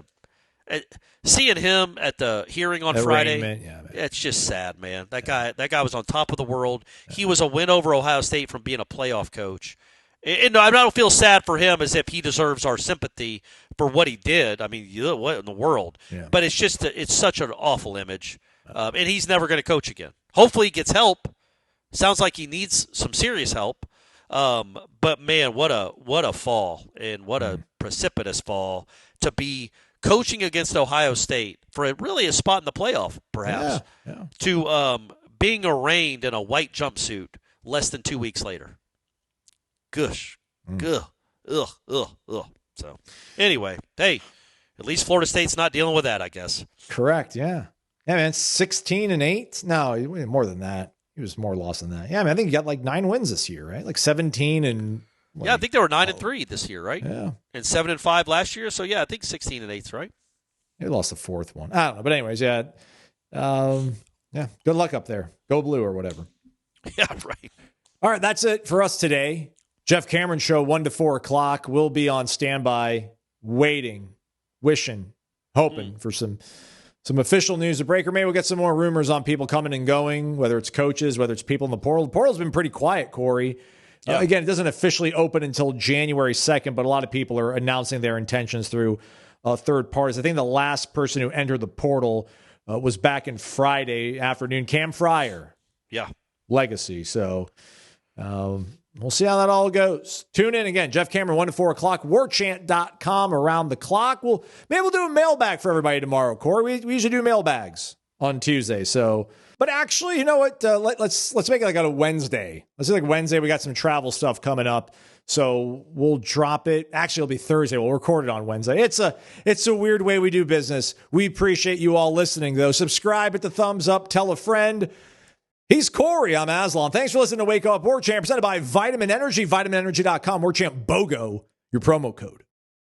Speaker 6: seeing him at the hearing on Friday, it's just sad, man. That guy was on top of the world. He was a win over Ohio State from being a playoff coach. And I don't feel sad for him as if he deserves our sympathy for what he did. I mean, what in the world? Yeah. But it's such an awful image. And he's never going to coach again. Hopefully he gets help. Sounds like he needs some serious help. But, man, what a fall and what a precipitous fall to be coaching against Ohio State for a spot in the playoff, perhaps, to being arraigned in a white jumpsuit less than 2 weeks later. Gosh. Ugh. So, anyway, hey, at least Florida State's not dealing with that, I guess.
Speaker 5: Correct, yeah. Yeah, man, 16-8? No, more than that. He was more lost than that. Yeah, man, I think he got like 9 wins this year, right? Like 17 and...
Speaker 6: I think they were 9-3 this year, right?
Speaker 5: Yeah.
Speaker 6: And 7-5 last year. So, yeah, I think 16-8's right.
Speaker 5: They lost the fourth one. I don't know. But anyways, yeah. Good luck up there. Go blue or whatever.
Speaker 6: Yeah, right.
Speaker 5: All right, that's it for us today. Jeff Cameron Show, 1 to 4 o'clock. We'll be on standby, waiting, wishing, hoping for some official news to break. Or maybe we'll get some more rumors on people coming and going, whether it's coaches, whether it's people in the portal. The portal's been pretty quiet, Corey. Yeah. Again, it doesn't officially open until January 2nd, but a lot of people are announcing their intentions through third parties. I think the last person who entered the portal was back in Friday afternoon. Cam Fryer.
Speaker 6: Yeah.
Speaker 5: Legacy. So, We'll see how that all goes. Tune in again. Jeff Cameron, 1 to 4 o'clock. Warchant.com around the clock. Maybe we'll do a mailbag for everybody tomorrow, Corey. We usually do mailbags on Tuesday. So, but actually, you know what? Let's make it like on a Wednesday. Let's do like Wednesday. We got some travel stuff coming up. So we'll drop it. Actually, it'll be Thursday. We'll record it on Wednesday. It's a weird way we do business. We appreciate you all listening, though. Subscribe, hit the thumbs up, tell a friend. He's Corey. I'm Aslan. Thanks for listening to Wake Up Warchant, presented by Vitamin Energy, vitaminenergy.com, warchantbogo, your promo code.